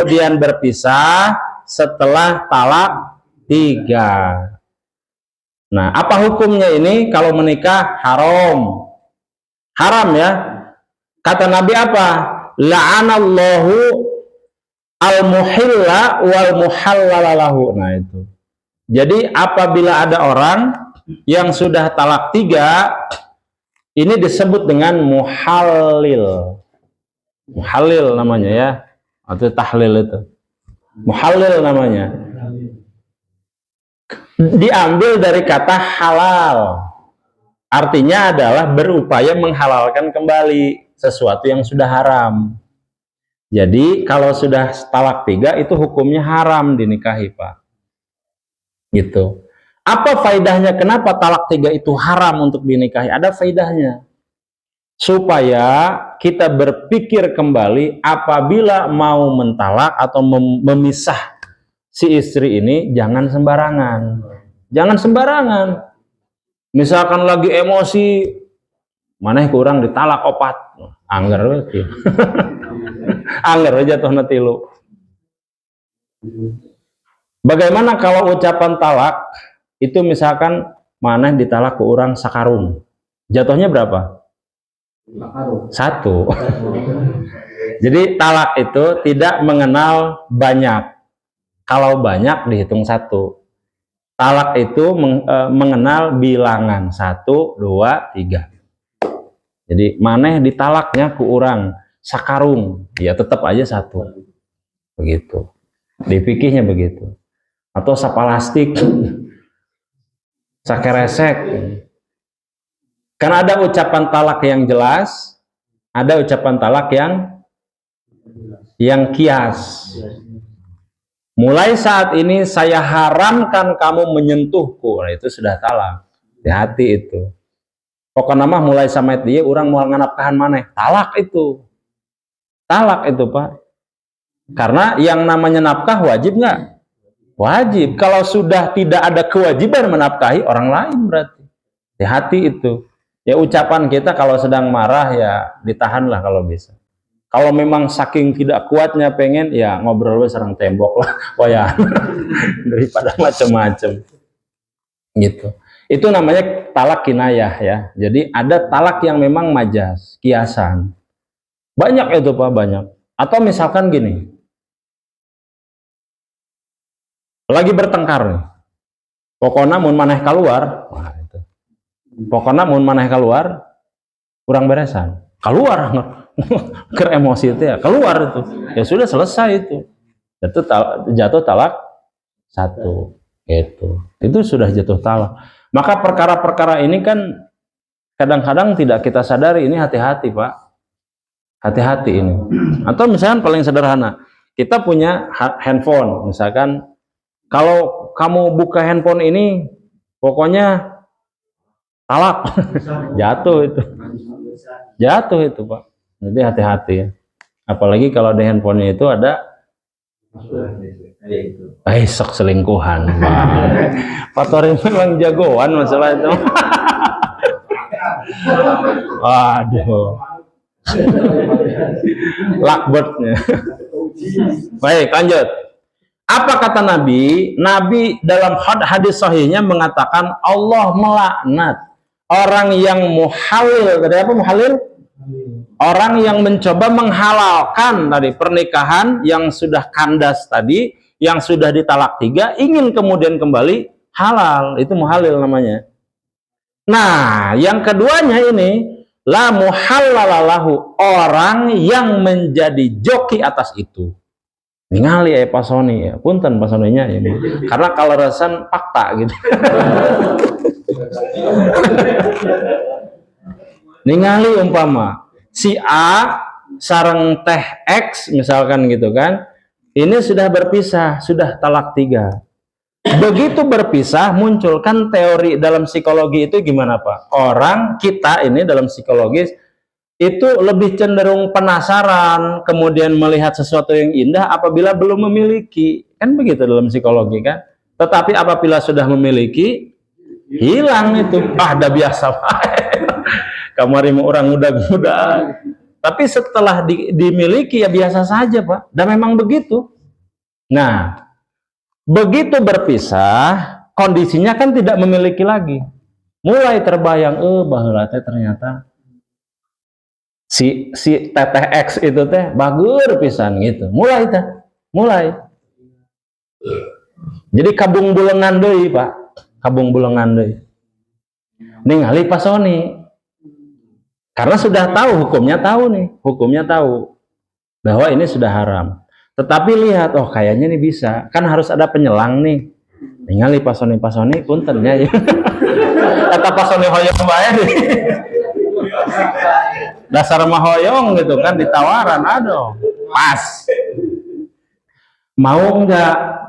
kemudian berpisah setelah talak 3. Nah, apa hukumnya ini kalau menikah? Haram. Haram ya. Kata Nabi apa? La'anallahu al-muhilla wal muhallalalahu. Nah itu. Jadi apabila ada orang yang sudah talak 3, ini disebut dengan muhallil. Muhallil namanya ya. Atau tahlil itu. Muhallil namanya. Diambil dari kata halal. Artinya adalah berupaya menghalalkan kembali sesuatu yang sudah haram. Jadi kalau sudah talak 3 itu hukumnya haram dinikahi, Pak. Gitu. Apa faedahnya? Kenapa talak 3 itu haram untuk dinikahi? Ada faedahnya. Supaya kita berpikir kembali apabila mau mentalak atau memisah si istri ini, jangan sembarangan. Jangan sembarangan. Misalkan lagi emosi, maneh kurang ditalak opat. Angger we. Angger we jatuhna 3. Bagaimana kalau ucapan talak itu misalkan maneh ditalak ke urang sakarung. Jatuhnya berapa? 1. Jadi talak itu tidak mengenal banyak. Kalau banyak dihitung 1. Talak itu mengenal bilangan 1, 2, 3. Jadi maneh ditalaknya ku urang sakarung, ya tetap aja 1. Begitu. Dipikirnya begitu. Atau sapalastik, sakeresek. Kan ada ucapan talak yang jelas, ada ucapan talak yang kias. Mulai saat ini saya haramkan kamu menyentuhku. Nah, itu sudah talak. Hati-hati itu. Pokoknya mah mulai sama dia orang mau nganapkahan maneh. Talak itu. Talak itu, Pak. Karena yang namanya nafkah wajib nggak? Wajib. Kalau sudah tidak ada kewajiban menafkahi orang lain berarti. Hati-hati itu. Ya ucapan kita kalau sedang marah ya ditahanlah kalau bisa. Kalau memang saking tidak kuatnya pengen, ya ngobrol sareng tembok lah, wayah daripada macam-macam. Gitu. Itu namanya talak kinayah ya. Jadi ada talak yang memang majas, kiasan. Banyak itu Pak, banyak. Atau misalkan gini, lagi bertengkar nih. Pokoknya mun maneh keluar, wah itu. Pokoknya mun maneh keluar, kurang beresan. Keluar ke emosi itu ya keluar itu ya sudah selesai itu jatuh talak 1 itu sudah jatuh talak. Maka perkara-perkara ini kan kadang-kadang tidak kita sadari. Ini hati-hati Pak, hati-hati ini. Atau misalkan paling sederhana, kita punya handphone, misalkan kalau kamu buka handphone ini pokoknya talak jatuh itu Pak. Jadi hati-hati ya. Apalagi kalau di handphonenya itu ada sok selingkuhan. Pak Torin memang jagoan masalah itu. Waduh. Lakbertnya. Baik, lanjut. Apa kata Nabi? Nabi dalam hadis sahihnya mengatakan Allah melaknat orang yang muhalil. Tadi apa muhalil? Orang yang mencoba menghalalkan tadi pernikahan yang sudah kandas tadi, yang sudah ditalak 3, ingin kemudian kembali halal, itu muhalil namanya. Nah, yang keduanya ini la muhallalalahu, orang yang menjadi joki atas itu. Ningali ya Pak Sony ya, punten Pak Sony-nya ya. Karena kalau resan fakta gitu. Ningali umpama si A sareng teh X misalkan gitu kan, ini sudah berpisah, sudah talak 3. Begitu berpisah muncul kan teori dalam psikologi itu gimana Pak? Orang kita ini dalam psikologis itu lebih cenderung penasaran, kemudian melihat sesuatu yang indah apabila belum memiliki, kan begitu dalam psikologi kan. Tetapi apabila sudah memiliki, hilang itu. Dah biasa Pak. Kamari mau orang muda-muda. Tapi setelah dimiliki ya biasa saja, Pak. Dan memang begitu. Nah, begitu berpisah, kondisinya kan tidak memiliki lagi. Mulai terbayang, baheula teh ternyata si teteh X itu teh bagur pisan gitu. Mulai. Jadi kabung bulengan deui, Pak. Kabung bulengan deui. Ningali pasoni. Karena sudah tahu hukumnya tahu bahwa ini sudah haram. Tetapi lihat, kayaknya nih bisa. Kan harus ada penyelang nih. Ningali pasoni punten ya. Kata pasoni hoyong bae deh. Dasar mah hoyong gitu kan ditawaran, aduh. Pas. Mau enggak?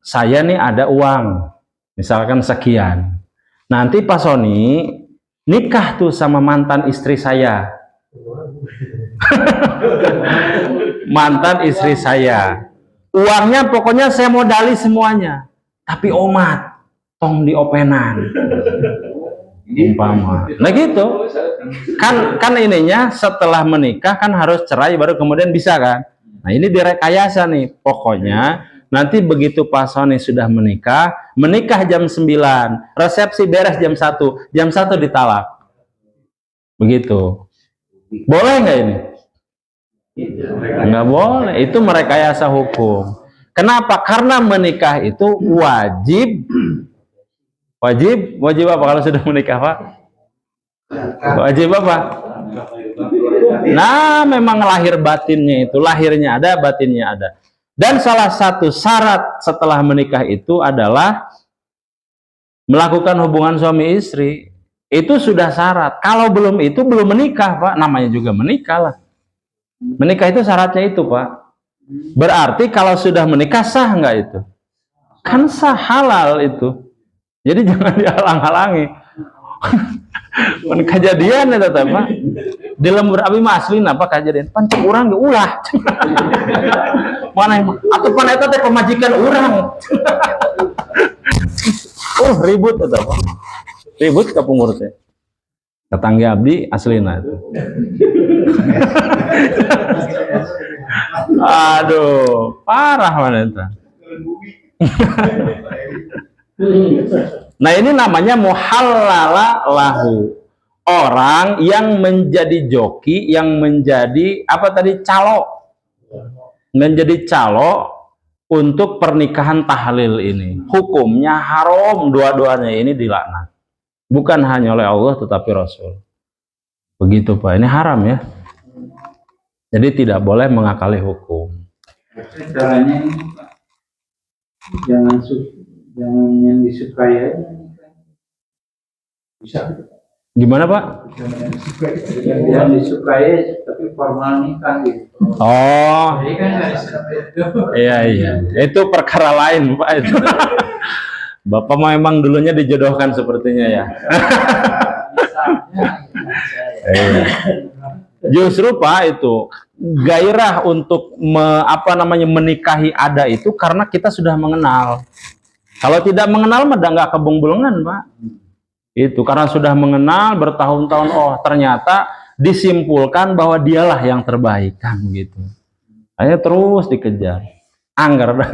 Saya nih ada uang. Misalkan sekian. Nanti pasoni nikah tuh sama mantan istri saya. Mantan istri saya. Uangnya pokoknya saya modali semuanya. Tapi omat, tong diopenan. Umpama. Nah gitu. Kan ininya setelah menikah kan harus cerai baru kemudian bisa kan. Nah ini direkayasa nih. Pokoknya nanti begitu pasoni sudah menikah jam 9, resepsi beres jam 1, jam 1 ditalak. Begitu. Boleh nggak ini? Nggak boleh. Itu merekayasa hukum. Kenapa? Karena menikah itu wajib apa kalau sudah menikah, Pak? Wajib apa? Nah, memang lahir batinnya itu, lahirnya ada, batinnya ada. Dan salah satu syarat setelah menikah itu adalah melakukan hubungan suami istri. Itu sudah syarat. Kalau belum itu belum menikah, Pak. Namanya juga menikah lah. Menikah itu syaratnya itu, Pak. Berarti kalau sudah menikah sah nggak itu? Kan sah, halal itu. Jadi jangan dihalang-halangi. Kejadian itu, Pak. Di lembur abi maslin apa kejadian? Pancing urang ge ulah. Mana atau pan eta teh pemajikan urang. Ribut eta, Pak. Ribut ka punggur teh. Tetangga abdi aslina itu. Aduh, parah mana itu. Nah ini namanya muhallala lahu. Orang yang menjadi joki, yang menjadi apa tadi, calo. Menjadi calo untuk pernikahan tahlil ini. Hukumnya haram, dua-duanya ini dilaknat. Bukan hanya oleh Allah tetapi Rasul. Begitu, Pak. Ini haram ya. Jadi tidak boleh mengakali hukum. Caranya ini, Pak, jangan yang disukai aja. Bisa. Gimana, Pak? Yang disukai tapi formal nikah gitu. Oh. Iya. Itu perkara lain, Pak. Itu. Bapak memang dulunya dijodohkan sepertinya ya. Justru, Pak, itu gairah untuk menikahi ada itu karena kita sudah mengenal. Kalau tidak mengenal mah nggak kebung-bulengan, Pak. Itu karena sudah mengenal bertahun-tahun, ternyata disimpulkan bahwa dialah yang terbaik kan gitu. Akhirnya terus dikejar. Anggar dah.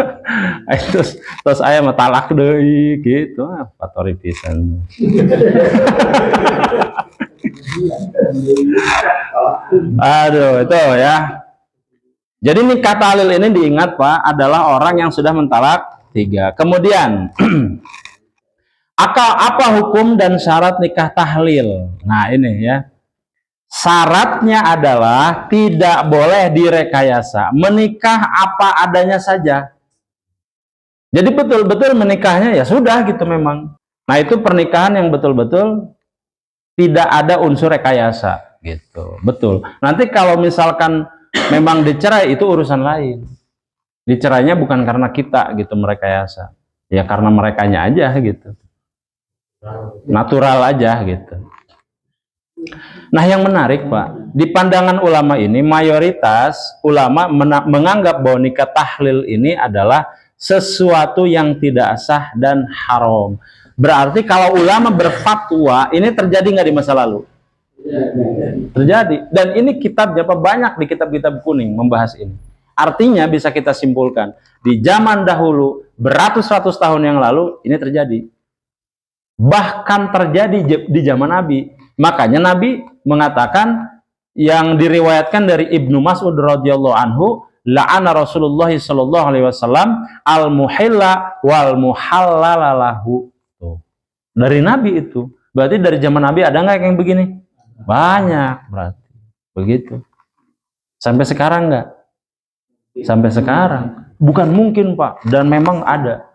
Terus aya mah talak deui gitu. Patori pisan. Aduh, itu ya. Jadi nikah tahlil ini diingat, Pak, adalah orang yang sudah mentalak 3. Kemudian apa hukum dan syarat nikah tahlil? Nah ini ya, syaratnya adalah tidak boleh direkayasa, menikah apa adanya saja. Jadi betul-betul menikahnya ya sudah gitu memang. Nah itu pernikahan yang betul-betul tidak ada unsur rekayasa gitu, betul. Nanti kalau misalkan memang dicerai itu urusan lain. Dicerainya bukan karena kita gitu merekayasa, ya karena merekanya aja gitu. Natural aja gitu. Nah yang menarik, Pak, di pandangan ulama ini mayoritas ulama menganggap bahwa nikah tahlil ini adalah sesuatu yang tidak sah dan haram. Berarti kalau ulama berfatwa ini terjadi nggak di masa lalu? Terjadi. Dan ini kitabnya banyak di kitab-kitab kuning membahas ini. Artinya bisa kita simpulkan, di zaman dahulu, beratus-ratus tahun yang lalu, ini terjadi. Bahkan terjadi di zaman Nabi. Makanya Nabi mengatakan, yang diriwayatkan dari Ibnu Mas'ud radhiyallahu anhu, la'ana Rasulullah sallallahu alaihi wasallam al-muhilla wal muhallalalahu. Dari Nabi itu. Berarti dari zaman Nabi ada nggak yang begini? Banyak berarti. Begitu. Sampai sekarang nggak? Sampai sekarang. Bukan mungkin, Pak. Dan memang ada.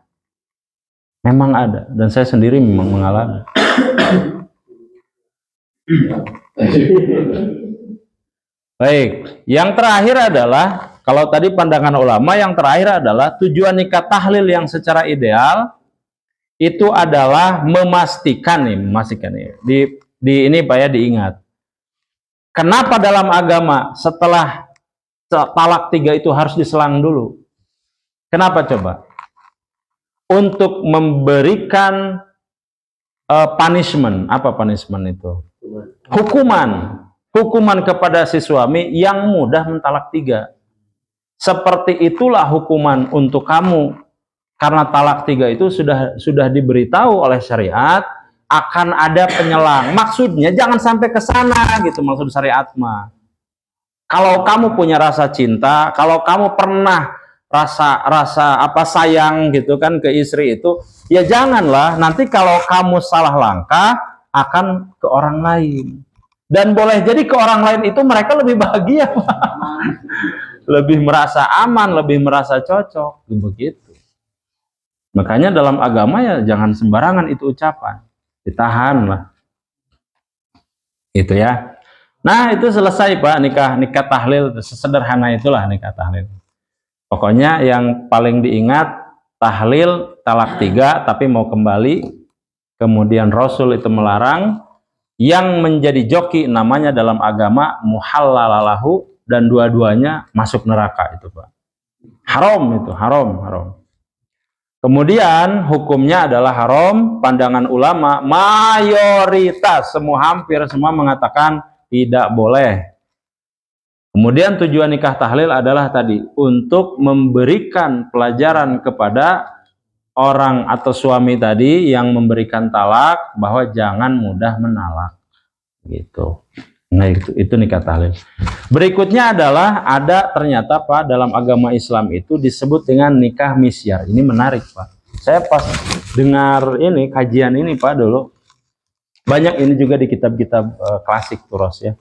Memang ada. Dan saya sendiri memang mengalami. Baik. Yang terakhir adalah, kalau tadi pandangan ulama, yang terakhir adalah tujuan nikah tahlil yang secara ideal itu adalah memastikan nih, di ini Pak ya, diingat. Kenapa dalam agama setelah talak 3 itu harus diselang dulu? Kenapa coba? Untuk memberikan punishment. Apa punishment itu? Hukuman kepada si suami yang mudah mentalak 3. Seperti itulah hukuman untuk kamu. Karena talak 3 itu sudah diberitahu oleh syariat akan ada penyelang. Maksudnya jangan sampai ke sana gitu, maksud syariat mah. Kalau kamu punya rasa cinta, kalau kamu pernah rasa sayang gitu kan ke istri itu, ya janganlah nanti kalau kamu salah langkah akan ke orang lain. Dan boleh jadi ke orang lain itu mereka lebih bahagia, lebih merasa aman, lebih merasa cocok, begitu. Makanya dalam agama ya jangan sembarangan itu ucapan, ditahan lah. Itu ya. Nah itu selesai Pak, nikah tahlil, sesederhana itulah nikah tahlil. Pokoknya yang paling diingat tahlil talak 3 tapi mau kembali, kemudian Rasul itu melarang, yang menjadi joki namanya dalam agama muhallalalahu, dan dua-duanya masuk neraka itu Pak. Haram itu, haram. Kemudian hukumnya adalah haram, pandangan ulama mayoritas hampir semua mengatakan tidak boleh. Kemudian tujuan nikah tahlil adalah tadi untuk memberikan pelajaran kepada orang atau suami tadi yang memberikan talak bahwa jangan mudah menalak. Gitu. Nah itu nikah tahlil. Berikutnya adalah ada ternyata Pak dalam agama Islam itu disebut dengan nikah misyar. Ini menarik Pak. Saya pas dengar ini kajian ini Pak dulu, banyak ini juga di kitab-kitab klasik turos ya,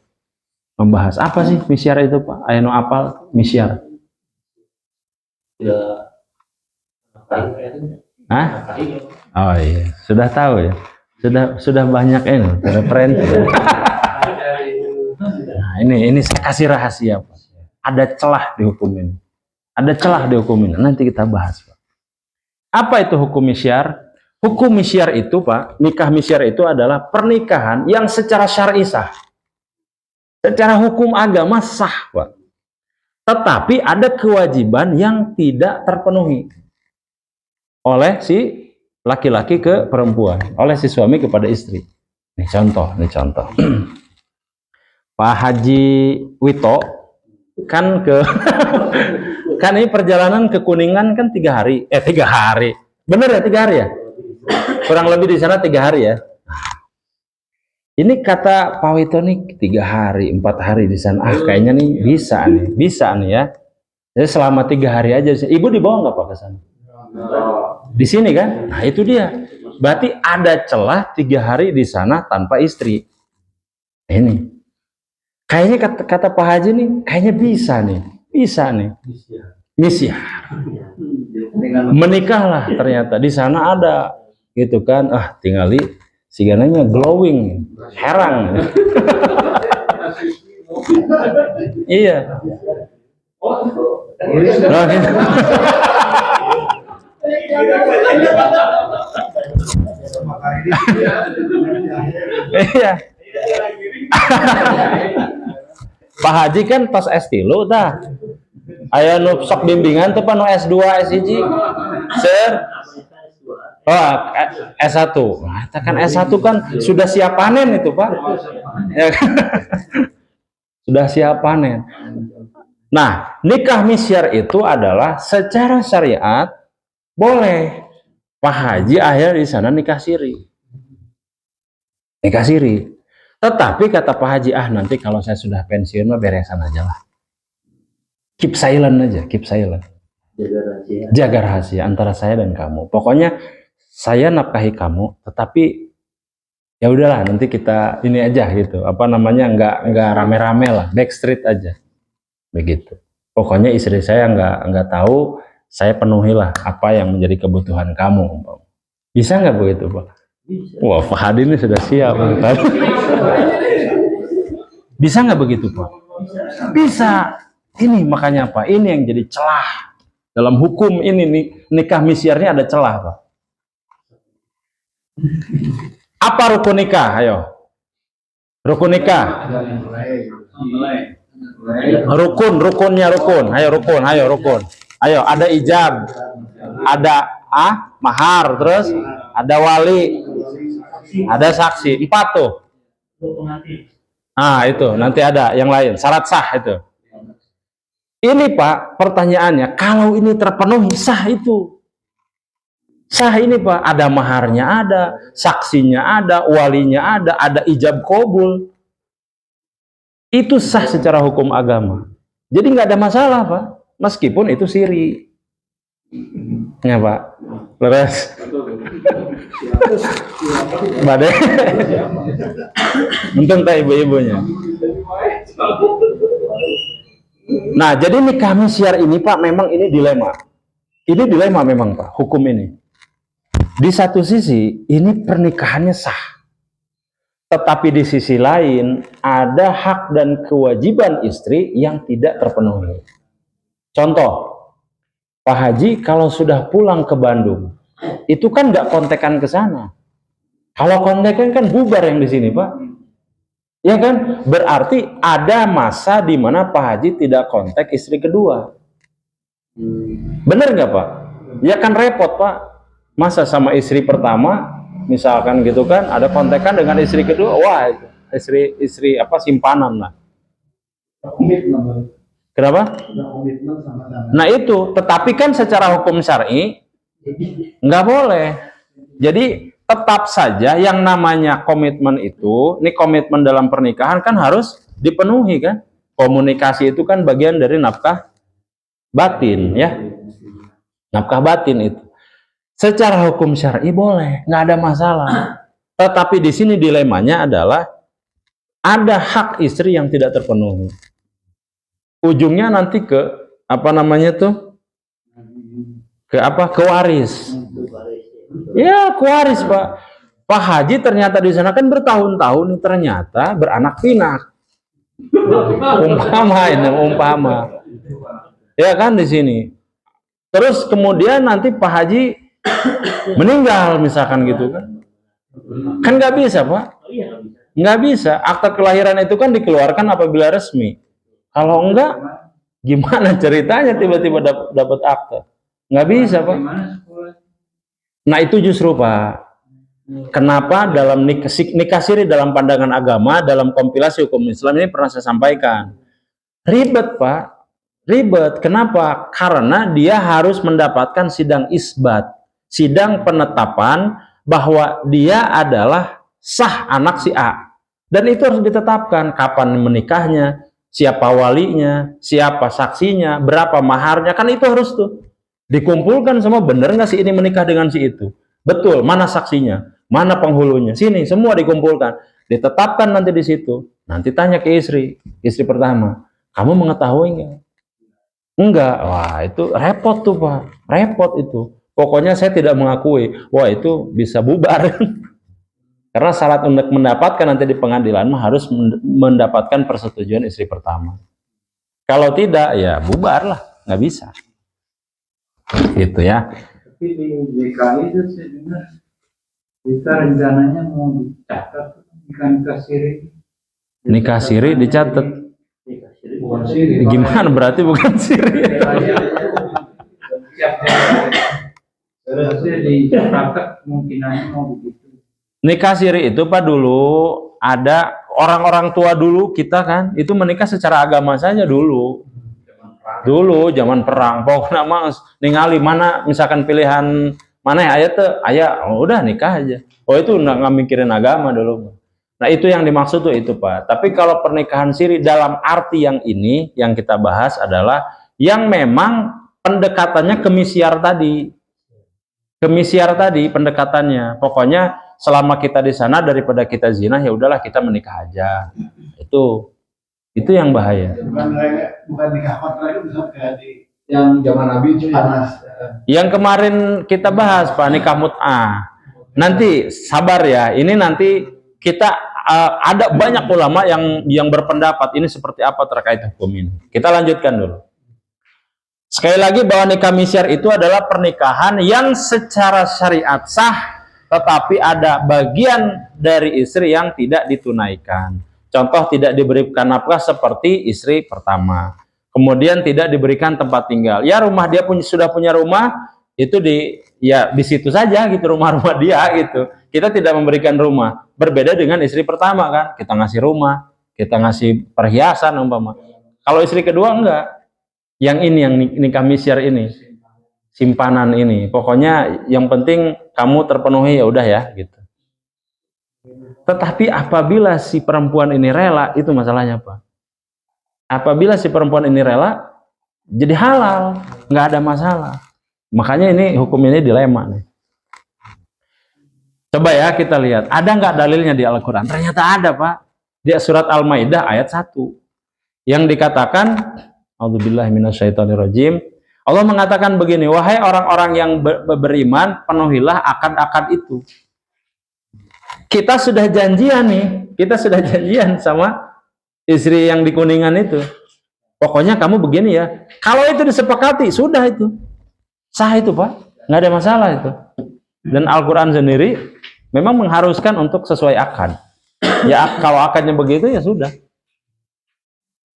membahas apa sih misyar itu Pak. Ayo apal misyar? Ya. Hah? Oh iya, sudah tahu ya. Sudah banyak ini referensi. Nah, ini saya kasih rahasia Pak. Ada celah di hukum ini. Ada celah di hukum ini. Nanti kita bahas Pak. Apa itu hukum misyar? Hukum misyar itu Pak, nikah misyar itu adalah pernikahan yang secara syar'i sah. Secara hukum agama sah Pak. Tetapi ada kewajiban yang tidak terpenuhi oleh si laki-laki ke perempuan, oleh si suami kepada istri. Ini contoh. Pak Haji Wito kan kan ini perjalanan ke Kuningan kan 3 hari. 3 hari. Bener ya 3 hari ya? Kurang lebih di sana 3 hari ya. Ini kata Pak Wito nih 3 hari, 4 hari di sana. Kayaknya nih bisa nih ya. Jadi selama 3 hari aja. Ibu dibawa nggak Pak ke sana? Di sini kan? Nah itu dia. Berarti ada celah 3 hari di sana tanpa istri. Ini. Kayaknya kata Pak Haji nih, kayaknya bisa nih. Misyar. Menikahlah ternyata di sana ada gitu kan. Tinggali sigananya glowing, herang. Iya. Iya. Pak Haji kan tos S3 dah. Aya nu sok bimbingan teh nu S2, S1. Ser. Oh, S1. Nah, kan S1 kan sudah siap panen itu, Pak. Ya kan? Sudah siap panen. Nah, nikah misyar itu adalah secara syariat boleh. Pak Haji akhirnya di sana nikah siri. Nikah siri. Tetapi kata Pak Haji, nanti kalau saya sudah pensiun mah beresan aja lah. Keep silent aja, keep silent. Jaga rahasia antara saya dan kamu. Pokoknya saya nafkahi kamu, tetapi ya udahlah nanti kita ini aja gitu. Apa namanya, nggak rame-rame lah, backstreet aja. Begitu. Pokoknya istri saya nggak tahu, saya penuhilah apa yang menjadi kebutuhan kamu. Bisa nggak begitu, Pak? Bisa. Wah, Pak Hadi ini sudah siap. Bisa nggak begitu, Pak? Bisa. Ini makanya, Pak, ini yang jadi celah. Dalam hukum ini nih, nikah misyarnya ada celah, Pak. Apa rukun nikah? Ayo. Rukun nikah. Rukunnya rukun. Ayo rukun. Ayo, ada ijab. Ada mahar, terus ada wali. Ada saksi. 4 tuh. Itu nanti ada yang lain. Syarat sah itu. Ini, Pak, pertanyaannya, kalau ini terpenuhi, sah itu. Sah ini, Pak, ada maharnya ada, saksinya ada, walinya ada ijab kabul. Itu sah secara hukum agama. Jadi nggak ada masalah, Pak. Meskipun itu siri. Ya, Pak. Leres. Bade. Untung tak ibu-ibunya. Nah, jadi nikah misyar ini, Pak, memang ini dilema. Ini dilema memang, Pak, hukum ini. Di satu sisi, ini pernikahannya sah. Tetapi di sisi lain, ada hak dan kewajiban istri yang tidak terpenuhi. Contoh, Pak Haji kalau sudah pulang ke Bandung, itu kan nggak kontekan ke sana. Kalau kontekan kan bubar yang di sini, Pak. Ya kan? Berarti ada masa di mana Pak Haji tidak kontak istri kedua. Bener nggak, Pak? Ya kan repot, Pak. Masa sama istri pertama, misalkan gitu kan, ada kontekan dengan istri kedua, wah itu istri apa simpanan lah. Kenapa? Nah itu, tetapi kan secara hukum syar'i nggak boleh. Jadi tetap saja yang namanya komitmen itu, ini komitmen dalam pernikahan kan harus dipenuhi kan. Komunikasi itu kan bagian dari nafkah batin ya. Nafkah batin itu. Secara hukum syar'i boleh, nggak ada masalah. Tetapi di sini dilemanya adalah ada hak istri yang tidak terpenuhi. Ujungnya nanti ke apa namanya tuh? Ke waris. Ya, kewaris, Pak. Pak Haji ternyata di sana kan bertahun-tahun ternyata beranak pinak. Umpama. Ya kan di sini. Terus kemudian nanti Pak Haji meninggal misalkan gitu kan. Kan nggak bisa, Pak. Nggak bisa. Akta kelahiran itu kan dikeluarkan apabila resmi. Kalau enggak, gimana ceritanya tiba-tiba dapat akta? Nggak bisa, Pak. Nah itu justru, Pak, kenapa dalam nikah siri dalam pandangan agama, dalam kompilasi hukum Islam ini pernah saya sampaikan. Ribet, Pak. Ribet. Kenapa? Karena dia harus mendapatkan sidang isbat, sidang penetapan bahwa dia adalah sah anak si A. Dan itu harus ditetapkan kapan menikahnya, siapa walinya, siapa saksinya, berapa maharnya, kan itu harus tuh dikumpulkan semua. Bener nggak sih ini menikah dengan si itu? Betul. Mana saksinya? Mana penghulunya? Sini semua dikumpulkan, ditetapkan nanti di situ. Nanti tanya ke istri pertama, kamu mengetahui nggak? Enggak. Wah itu repot tuh, Pak. Repot itu. Pokoknya saya tidak mengakui. Wah itu bisa bubar. Karena syarat untuk mendapatkan nanti di pengadilan harus mendapatkan persetujuan istri pertama. Kalau tidak ya bubar lah, nggak bisa. Gitu ya. Tapi di DKI itu saya dengar kita rencananya mau dicatat nikah siri. Nikah siri dicatat. Bukan siri. Gimana berarti bukan siri? Berarti di praktek kemungkinannya mau begitu. Nikah siri itu Pak dulu ada orang-orang tua dulu kita kan itu menikah secara agama saja dulu. Dulu zaman perang, pokoknya mah ningali mana misalkan pilihan mana ya ayat tuh, ayah oh, udah nikah aja. Oh itu nggak mikirin agama dulu. Nah itu yang dimaksud tuh itu Pak. Tapi kalau pernikahan siri dalam arti yang ini yang kita bahas adalah yang memang pendekatannya ke misyar tadi. Ke misyar tadi pendekatannya. Pokoknya selama kita di sana daripada kita zina ya udahlah kita menikah aja. Itu yang bahaya. Bukan nikah kontrak itu di yang zaman Nabi itu panas. Yang kemarin kita bahas Pak nikah mut'ah. Nanti sabar ya. Ini nanti kita ada banyak ulama yang berpendapat ini seperti apa terkait hukum ini. Kita lanjutkan dulu. Sekali lagi bahwa nikah misyar itu adalah pernikahan yang secara syariat sah, tetapi ada bagian dari istri yang tidak ditunaikan. Contoh tidak diberikan nafkah seperti istri pertama. Kemudian tidak diberikan tempat tinggal. Ya rumah dia sudah punya rumah, itu di situ saja gitu rumah-rumah dia gitu. Kita tidak memberikan rumah. Berbeda dengan istri pertama kan, kita ngasih rumah, kita ngasih perhiasan umpama. Kalau istri kedua enggak. Yang ini yang nikah misyar ini, simpanan ini. Pokoknya yang penting kamu terpenuhi ya udah ya gitu. Tetapi apabila si perempuan ini rela, itu masalahnya Pak. Apabila si perempuan ini rela, jadi halal, nggak ada masalah. Makanya ini hukum ini dilema nih. Coba ya kita lihat, ada nggak dalilnya di Al-Quran? Ternyata ada Pak. Di surat Al-Maidah ayat 1. Yang dikatakan, A'udzubillahi minasyaitonirrajim. Allah mengatakan begini, wahai orang-orang yang beriman, penuhilah akad-akad itu. Kita sudah janjian nih, kita sudah janjian sama istri yang di Kuningan itu. Pokoknya kamu begini ya. Kalau itu disepakati, sudah itu. Sah itu Pak, nggak ada masalah itu. Dan Al-Quran sendiri memang mengharuskan untuk sesuai akad. Ya kalau akadnya begitu ya sudah.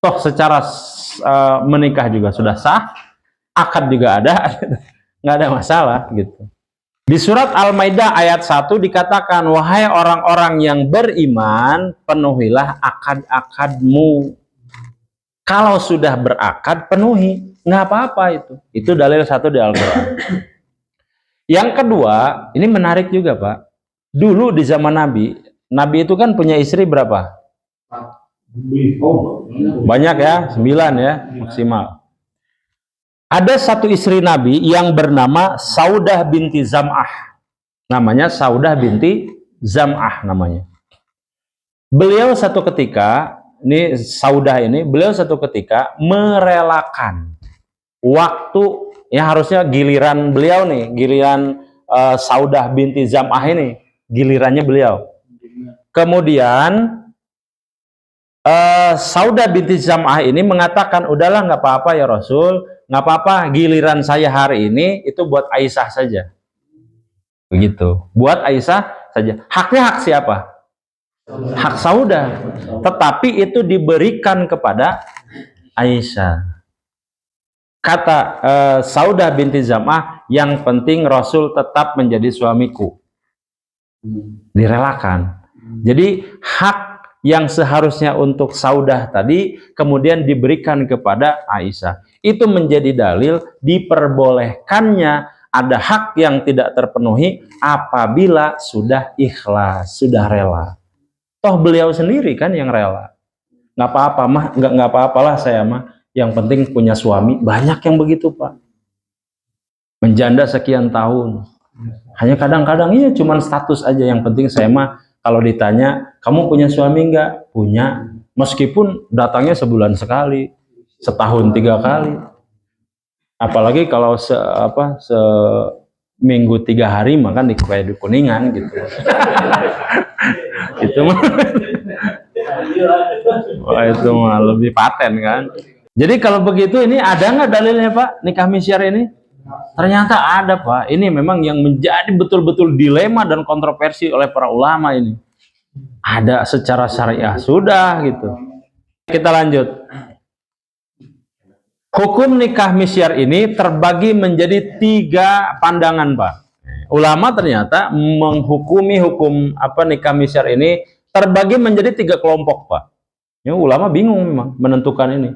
Toh secara menikah juga sudah sah, akad juga ada, nggak ada masalah gitu. Di surat Al-Maidah ayat 1 dikatakan, wahai orang-orang yang beriman, penuhilah akad-akadmu. Kalau sudah berakad, penuhi, nggak apa-apa itu. Itu dalil satu di Al-Quran. Yang kedua, ini menarik juga Pak. Dulu di zaman Nabi, Nabi itu kan punya istri berapa? Banyak ya, 9 ya maksimal. Ada satu istri Nabi yang bernama Saudah binti Zam'ah. Namanya Saudah binti Zam'ah namanya. Beliau satu ketika, ini Saudah ini, beliau satu ketika merelakan waktu, ya harusnya giliran beliau nih, giliran Saudah binti Zam'ah ini, gilirannya beliau. Kemudian Saudah binti Zam'ah ini mengatakan, udahlah nggak apa-apa ya Rasul, nggak apa-apa giliran saya hari ini itu buat Aisyah saja. Begitu, buat Aisyah saja. Haknya hak siapa? Hak Saudah. Tetapi itu diberikan kepada Aisyah. Kata Saudah binti Zam'ah, yang penting Rasul tetap menjadi suamiku. Direlakan. Jadi hak yang seharusnya untuk Saudah tadi kemudian diberikan kepada Aisyah. Itu menjadi dalil diperbolehkannya ada hak yang tidak terpenuhi apabila sudah ikhlas, sudah rela. Toh beliau sendiri kan yang rela. Nggak apa-apa mah, nggak apa-apalah saya mah. Yang penting punya suami. Banyak yang begitu Pak. Menjanda sekian tahun. Hanya kadang-kadang iya cuman status aja. Yang penting saya mah kalau ditanya, kamu punya suami enggak? Punya. Meskipun datangnya sebulan sekali, setahun 3 kali. Apalagi kalau seminggu 3 hari makan di Kuningan gitu. Itu mah. Wah, itu mah lebih paten kan. Jadi kalau begitu ini ada nggak dalilnya Pak nikah misyar ini? Ternyata ada Pak. Ini memang yang menjadi betul-betul dilema dan kontroversi oleh para ulama ini. Ada secara syariah sudah gitu. Kita lanjut. Hukum nikah misyar ini terbagi menjadi 3 pandangan Pak. ulama ternyata menghukumi hukum nikah misyar ini terbagi menjadi 3 kelompok, Pak. Ya, ulama bingung memang menentukan ini.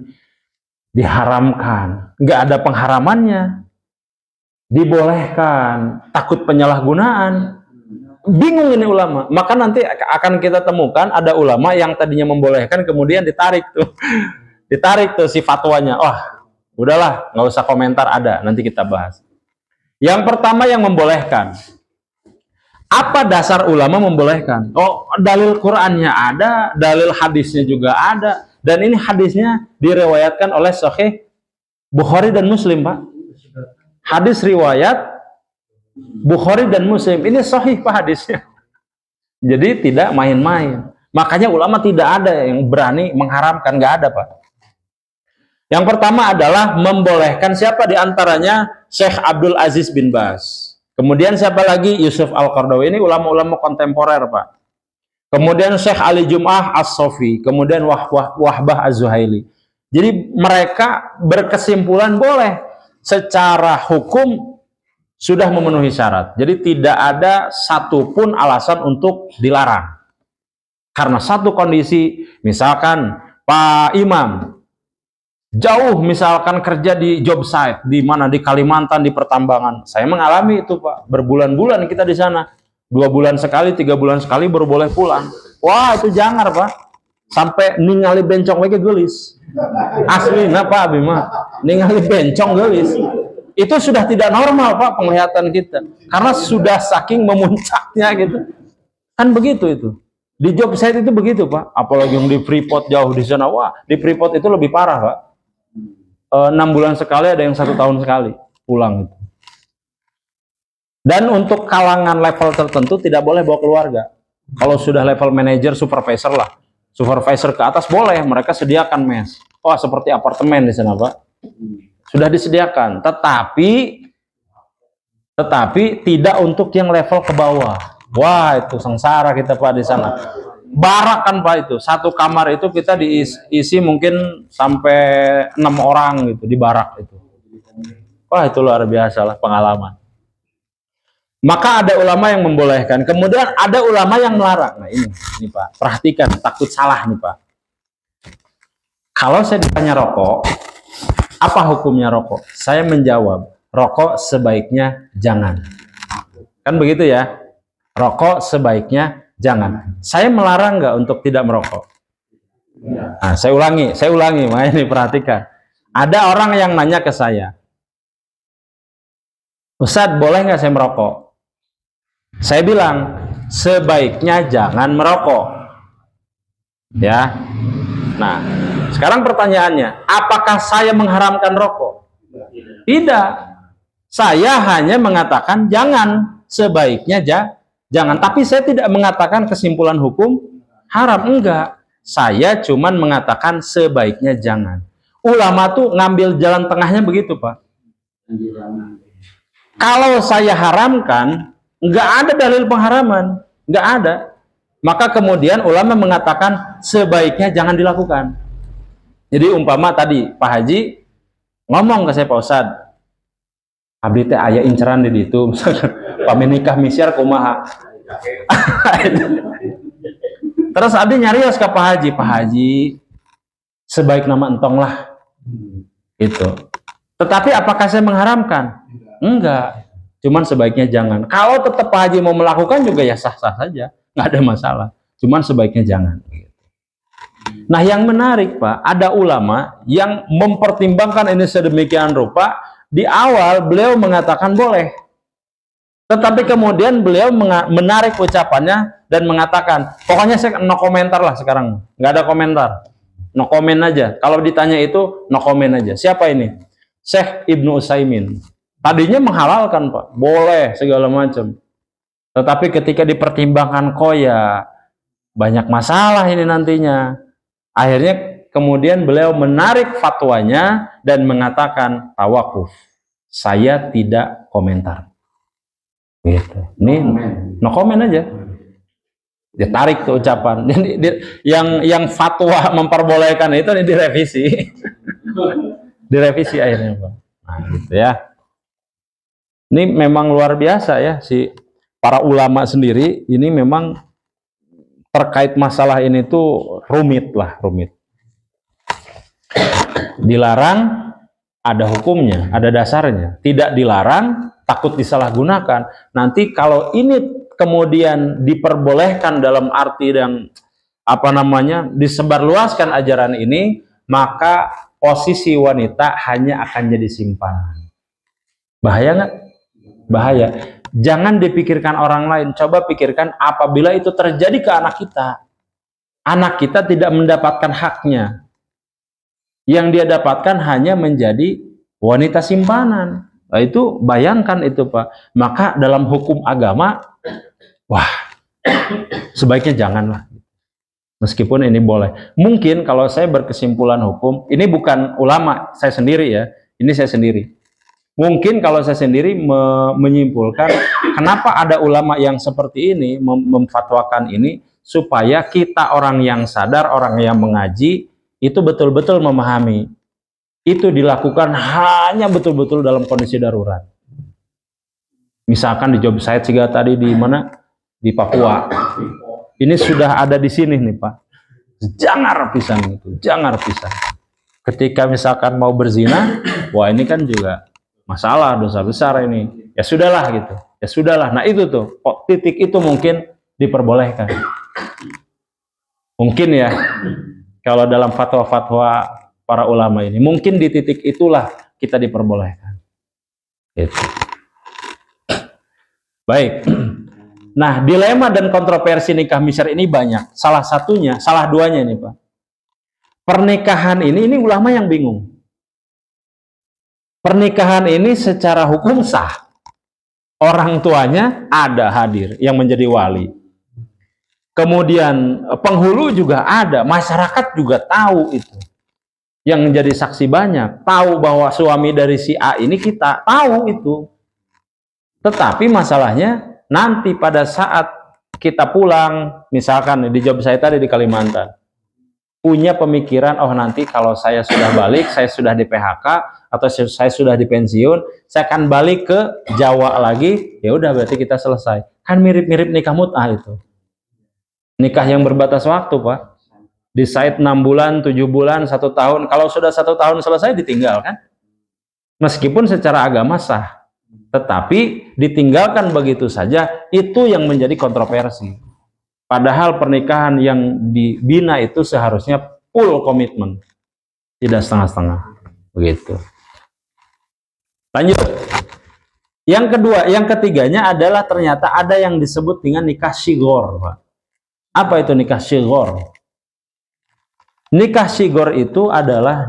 Diharamkan, nggak ada pengharamannya. Dibolehkan, takut penyalahgunaan. Bingung ini ulama. Maka nanti akan kita temukan ada ulama yang tadinya membolehkan kemudian ditarik tuh. Ditarik tuh si fatwanya. Wah, udahlah, nggak usah komentar, ada. Nanti kita bahas. Yang pertama yang membolehkan. Apa dasar ulama membolehkan? Oh, dalil Qur'annya ada, dalil hadisnya juga ada. Dan ini hadisnya diriwayatkan oleh Sahih Bukhari dan Muslim, Pak. Hadis riwayat Bukhari dan Muslim. Ini sahih, Pak, hadisnya. Jadi tidak main-main. Makanya ulama tidak ada yang berani mengharamkan, nggak ada, Pak. Yang pertama adalah membolehkan, siapa diantaranya? Syekh Abdul Aziz bin Baz. Kemudian siapa lagi? Yusuf Al-Qardawi. Ini ulama-ulama kontemporer, Pak. Kemudian Syekh Ali Jum'ah As-Sofi. Kemudian Wahbah Az-Zuhaili. Jadi mereka berkesimpulan boleh. Secara hukum sudah memenuhi syarat. Jadi tidak ada satupun alasan untuk dilarang. Karena satu kondisi, misalkan Pak Imam jauh misalkan kerja di job site, di mana, di Kalimantan, di pertambangan. Saya mengalami itu, Pak. Berbulan-bulan kita di sana. 2 bulan sekali, 3 bulan sekali baru boleh pulang. Wah, itu jangar, Pak. Sampai ningali bencong lagi gelis. Asli, nah Pak Bima, ningali bencong gelis. Itu sudah tidak normal, Pak, penglihatan kita. Karena sudah saking memuncaknya gitu. Kan begitu itu. Di job site itu begitu, Pak. Apalagi yang di Freeport jauh di sana. Wah, di Freeport itu lebih parah, Pak. 6 bulan sekali, ada yang 1 tahun sekali pulang. Dan untuk kalangan level tertentu tidak boleh bawa keluarga. Kalau sudah level manajer, supervisor lah, supervisor ke atas boleh, mereka sediakan mes. Wah, seperti apartemen di sana, Pak. Sudah disediakan, tetapi tidak untuk yang level ke bawah. Wah, itu sengsara kita, Pak, di sana. Barak kan, Pak, itu. Satu kamar itu kita diisi mungkin sampai 6 orang gitu di barak itu. Wah, itu luar biasa lah pengalaman. Maka ada ulama yang membolehkan, kemudian ada ulama yang melarang. Nah, ini Pak, perhatikan, takut salah nih, Pak. Kalau saya ditanya rokok, apa hukumnya rokok? Saya menjawab, rokok sebaiknya jangan. Kan begitu ya? Rokok sebaiknya jangan. Saya melarang nggak untuk tidak merokok? Nah, saya ulangi, makanya ini perhatikan. Ada orang yang nanya ke saya, Ustadz, boleh nggak saya merokok? Saya bilang, sebaiknya jangan merokok. Ya. Nah, sekarang pertanyaannya, apakah saya mengharamkan rokok? Tidak. Saya hanya mengatakan jangan, sebaiknya jangan. Tapi saya tidak mengatakan kesimpulan hukum haram, enggak. Saya cuman mengatakan sebaiknya jangan. Ulama tuh ngambil jalan tengahnya begitu, Pak. Kalau saya haramkan, nggak ada dalil pengharaman, nggak ada. Maka kemudian ulama mengatakan sebaiknya jangan dilakukan. Jadi umpama tadi Pak Haji ngomong ke saya, Pak Ustadz, abdi teh aya inceran di ditu, pamenikah misyar kumaha. Terus abdi nyarios ke Pak Haji, sebaik nama entong lah. Itu. Tetapi apakah saya mengharamkan? Enggak. Cuman sebaiknya jangan. Kalau tetap Pak Haji mau melakukan juga ya sah-sah saja, nggak ada masalah. Cuman sebaiknya jangan. Nah, yang menarik, Pak, ada ulama yang mempertimbangkan ini sedemikian rupa. Di awal beliau mengatakan boleh, tetapi kemudian beliau menarik ucapannya dan mengatakan, pokoknya saya no komentar lah sekarang, nggak ada komentar, no komen aja. Kalau ditanya itu no komen aja. Siapa ini? Syekh Ibnu Utsaimin. Tadinya menghalalkan, Pak, boleh segala macam. Tetapi ketika dipertimbangkan, kok ya banyak masalah ini nantinya. Akhirnya kemudian beliau menarik fatwanya dan mengatakan tawakuf. Saya tidak komentar. Gitu. Ini no komen aja. Dia tarik tuh ucapan. Yang fatwa memperbolehkan itu direvisi. Direvisi akhirnya, Pak. Nah, gitu ya. Ini memang luar biasa ya, si para ulama sendiri ini memang terkait masalah ini tuh rumit. Dilarang ada hukumnya, ada dasarnya. Tidak dilarang takut disalahgunakan. Nanti kalau ini kemudian diperbolehkan dalam arti yang disebarluaskan ajaran ini, maka posisi wanita hanya akan jadi simpanan. Bahaya nggak? Bahaya. Jangan dipikirkan orang lain, coba pikirkan apabila itu terjadi ke anak kita. Anak kita tidak mendapatkan haknya. Yang dia dapatkan hanya menjadi wanita simpanan. Nah, itu bayangkan itu, Pak. Maka dalam hukum agama, wah, sebaiknya janganlah. Meskipun ini boleh. Mungkin kalau saya berkesimpulan hukum, ini bukan ulama, saya sendiri ya. Ini saya sendiri. Mungkin kalau saya sendiri menyimpulkan, kenapa ada ulama yang seperti ini, memfatwakan ini, supaya kita orang yang sadar, orang yang mengaji, itu betul-betul memahami. Itu dilakukan hanya betul-betul dalam kondisi darurat. Misalkan di job site juga tadi di mana? Di Papua. Ini sudah ada di sini nih Pak. Jangar pisan itu, jangar pisan. Ketika misalkan mau berzina, wah ini kan juga masalah, dosa besar ini. Ya sudahlah gitu. Ya sudahlah. Nah itu tuh, titik itu mungkin diperbolehkan. Mungkin ya, kalau dalam fatwa-fatwa para ulama ini, mungkin di titik itulah kita diperbolehkan. Gitu. Baik. Nah, dilema dan kontroversi nikah misyar ini banyak. Salah satunya, salah duanya nih Pak. Pernikahan ini ulama yang bingung. Pernikahan ini secara hukum sah. Orang tuanya ada hadir yang menjadi wali. Kemudian penghulu juga ada, masyarakat juga tahu itu. Yang menjadi saksi banyak, tahu bahwa suami dari si A ini kita tahu itu. Tetapi masalahnya nanti pada saat kita pulang, misalkan di job saya tadi di Kalimantan, punya pemikiran, oh nanti kalau saya sudah balik, saya sudah di PHK atau saya sudah di pensiun, saya akan balik ke Jawa lagi. Ya udah, berarti kita selesai. Kan mirip-mirip nikah mut'ah itu. Nikah yang berbatas waktu, Pak. Di site 6 bulan, 7 bulan, 1 tahun. Kalau sudah 1 tahun selesai, ditinggalkan. Meskipun secara agama sah, tetapi ditinggalkan begitu saja, itu yang menjadi kontroversi. Padahal pernikahan yang dibina itu seharusnya full komitmen, tidak setengah-setengah. Begitu. Lanjut. Yang kedua, yang ketiganya adalah ternyata ada yang disebut dengan nikah shigor, Pak. Apa itu nikah shigor? Nikah shigor itu adalah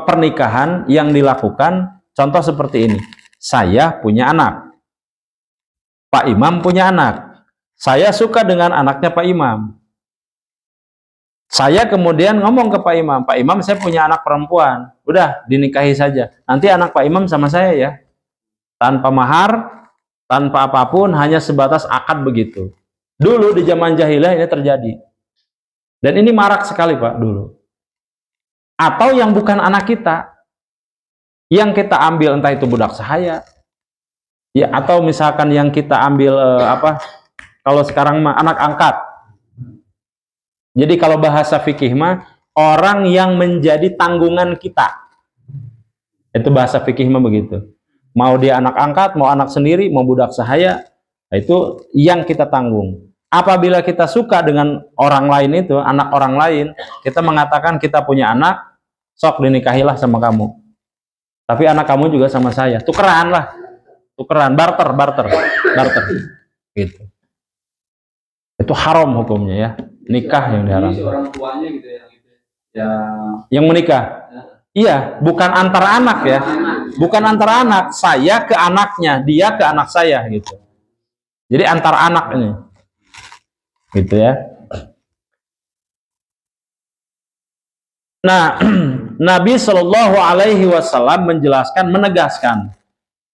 pernikahan yang dilakukan, contoh seperti ini. Saya punya anak. Pak Imam punya anak. Saya suka dengan anaknya Pak Imam. Saya kemudian ngomong ke Pak Imam saya punya anak perempuan. Udah, dinikahi saja. Nanti anak Pak Imam sama saya ya. Tanpa mahar, tanpa apapun, hanya sebatas akad begitu. Dulu di zaman jahiliyah ini terjadi. Dan ini marak sekali Pak dulu. Atau yang bukan anak kita. Yang kita ambil entah itu budak sahaya. Ya, atau misalkan yang kita ambil kalau sekarang mah anak angkat. Jadi kalau bahasa fikih mah orang yang menjadi tanggungan kita. Itu bahasa fikih mah begitu. Mau dia anak angkat, mau anak sendiri, mau budak sahaya, itu yang kita tanggung. Apabila kita suka dengan orang lain itu, anak orang lain, kita mengatakan kita punya anak, sok dinikahilah sama kamu. Tapi anak kamu juga sama saya. Tukeran lah. Tukeran, barter. Gitu. Itu haram hukumnya ya, nikah yang diharamkan. Jadi orang tuanya gitu ya, yang menikah. Ya. Iya, bukan antara anak ya, bukan antara anak, saya ke anaknya, dia ke anak saya gitu. Jadi antara anak ini, gitu ya. Nah, Nabi Shallallahu Alaihi Wasallam menjelaskan, menegaskan.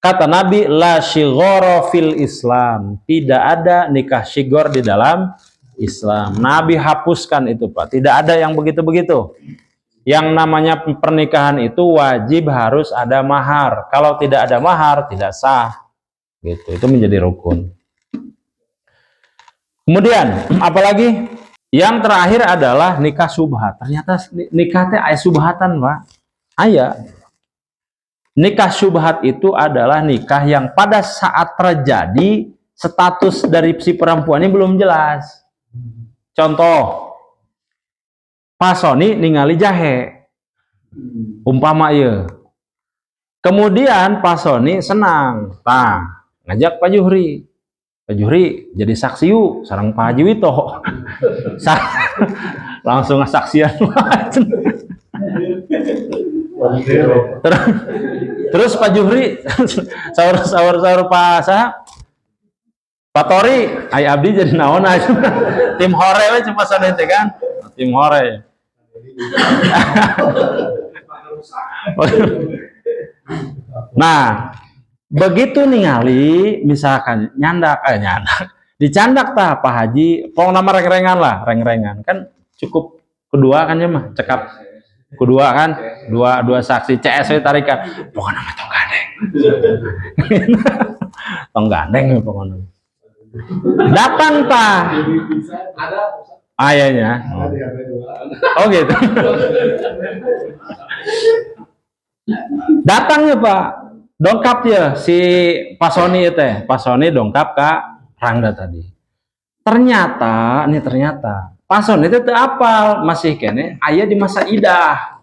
Kata Nabi, la shighara fil Islam. Tidak ada nikah shigor di dalam Islam. Nabi hapuskan itu Pak. Tidak ada yang begitu-begitu. Yang namanya pernikahan itu wajib harus ada mahar. Kalau tidak ada mahar tidak sah. Gitu. Itu menjadi rukun. Kemudian apalagi? Yang terakhir adalah nikah subhat. Ternyata nikah teh aya subhatan, Pak. Aya. Nikah subhat itu adalah nikah yang pada saat terjadi status dari si perempuan ini belum jelas. Contoh, Pak Sony ningali jahe. Umpama ieu. Kemudian Pak Sony senang. Nah, ngajak Pak Juhri. Pak Juhri jadi saksi yuk, sareng Pak Haji Wito. Langsung saksian. Terus Pak Juhri sahur Pak Sah, Pak Tori, ay abdi jadi naon aja. Tim hore we cuma sana teh kan. Tim hore. Nah, begitu ningali misalkan nyandak dicandak tah Pak Haji, pokok nama reng-rengan lah, reng-rengan kan cukup kedua kan ya mah cekap kedua kan dua saksi CSW tarikan pokoknya nama tong gandeng tong gandeng pokoknya datang Pak ayahnya oh gitu datangnya Pak dongkap ya si Pak Sony teh. Pak Sony dongkap ke Rangga tadi. Ternyata Pak Sony itu apal masih kene aya di masa idah.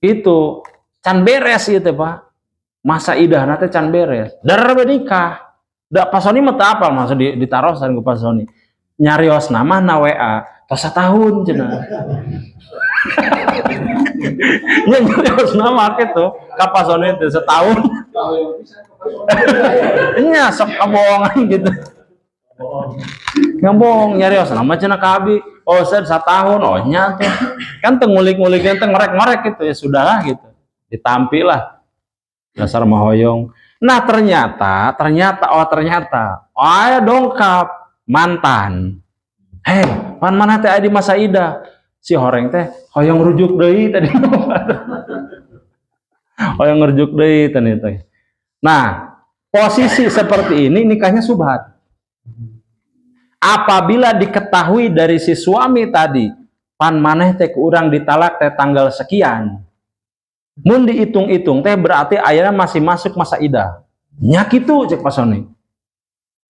Itu can beres gitu Pak. Masa idah nanti can beres. Dar nikah. Da Pak Sony mah teu apal maksud ditarosan ke Pak Sony. Nyarios nama na WA tos satahun cenah. Nya nyarios nama kitu ka Pak Sony teh setahun. Nya sok kabohongan gitu. Ngomong nyarios nama cenah ka abi. Oh, saya 1 tahun. Oh, nya teh. Kan teu ngulik-nguliknya teh ngorek-ngorek gitu ya sudahlah gitu. Ditampilah. Dasar mahoyong. Nah, ternyata aya dongkap mantan. Hei, pan mana teh di masa idah? Si horeng teh hoyong rujuk deui tadi. Hoyong rujuk deui teh. Nah, posisi seperti ini nikahnya subhat. Apabila diketahui dari si suami tadi, pan maneh teh urang ditalak teh tanggal sekian. Mun dihitung-hitung teh berarti ayeuna masih masuk masa idah. Nya kitu cek Pak Sony.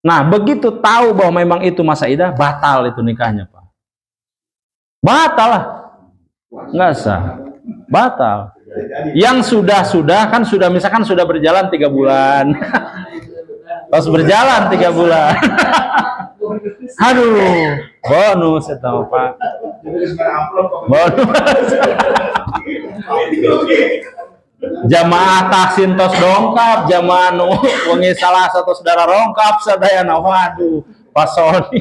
Nah, begitu tahu bahwa memang itu masa idah, batal itu nikahnya, Pak. Batal lah. Enggak sah. Batal. Yang sudah kan misalkan sudah berjalan 3 bulan. Terus berjalan 3 bulan. Aduh, bonus eta Pak. Bonus. Jamaah taksin tos dongkap, jamaah nu wengi salah satu saudara rongkap sadayana. Waduh, Pak Sony.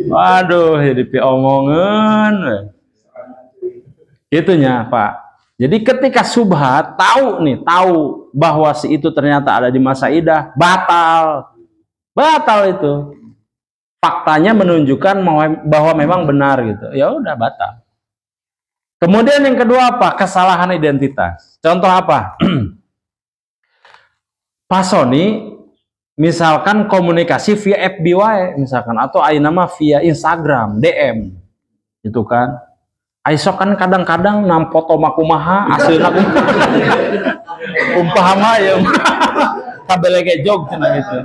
Waduh, jadi omongan. Itunya, Pak. Jadi ketika subhat tahu bahwa si itu ternyata ada di masa idah, batal itu. Faktanya menunjukkan bahwa memang benar gitu. Ya udah batal. Kemudian yang kedua apa? Kesalahan identitas. Contoh apa? Pak Sony misalkan komunikasi via FB misalkan atau ayeuna via Instagram DM itu kan. Aisok kan kadang-kadang nam foto makumaha aslinya umpama ya kabelege jog cenah itu.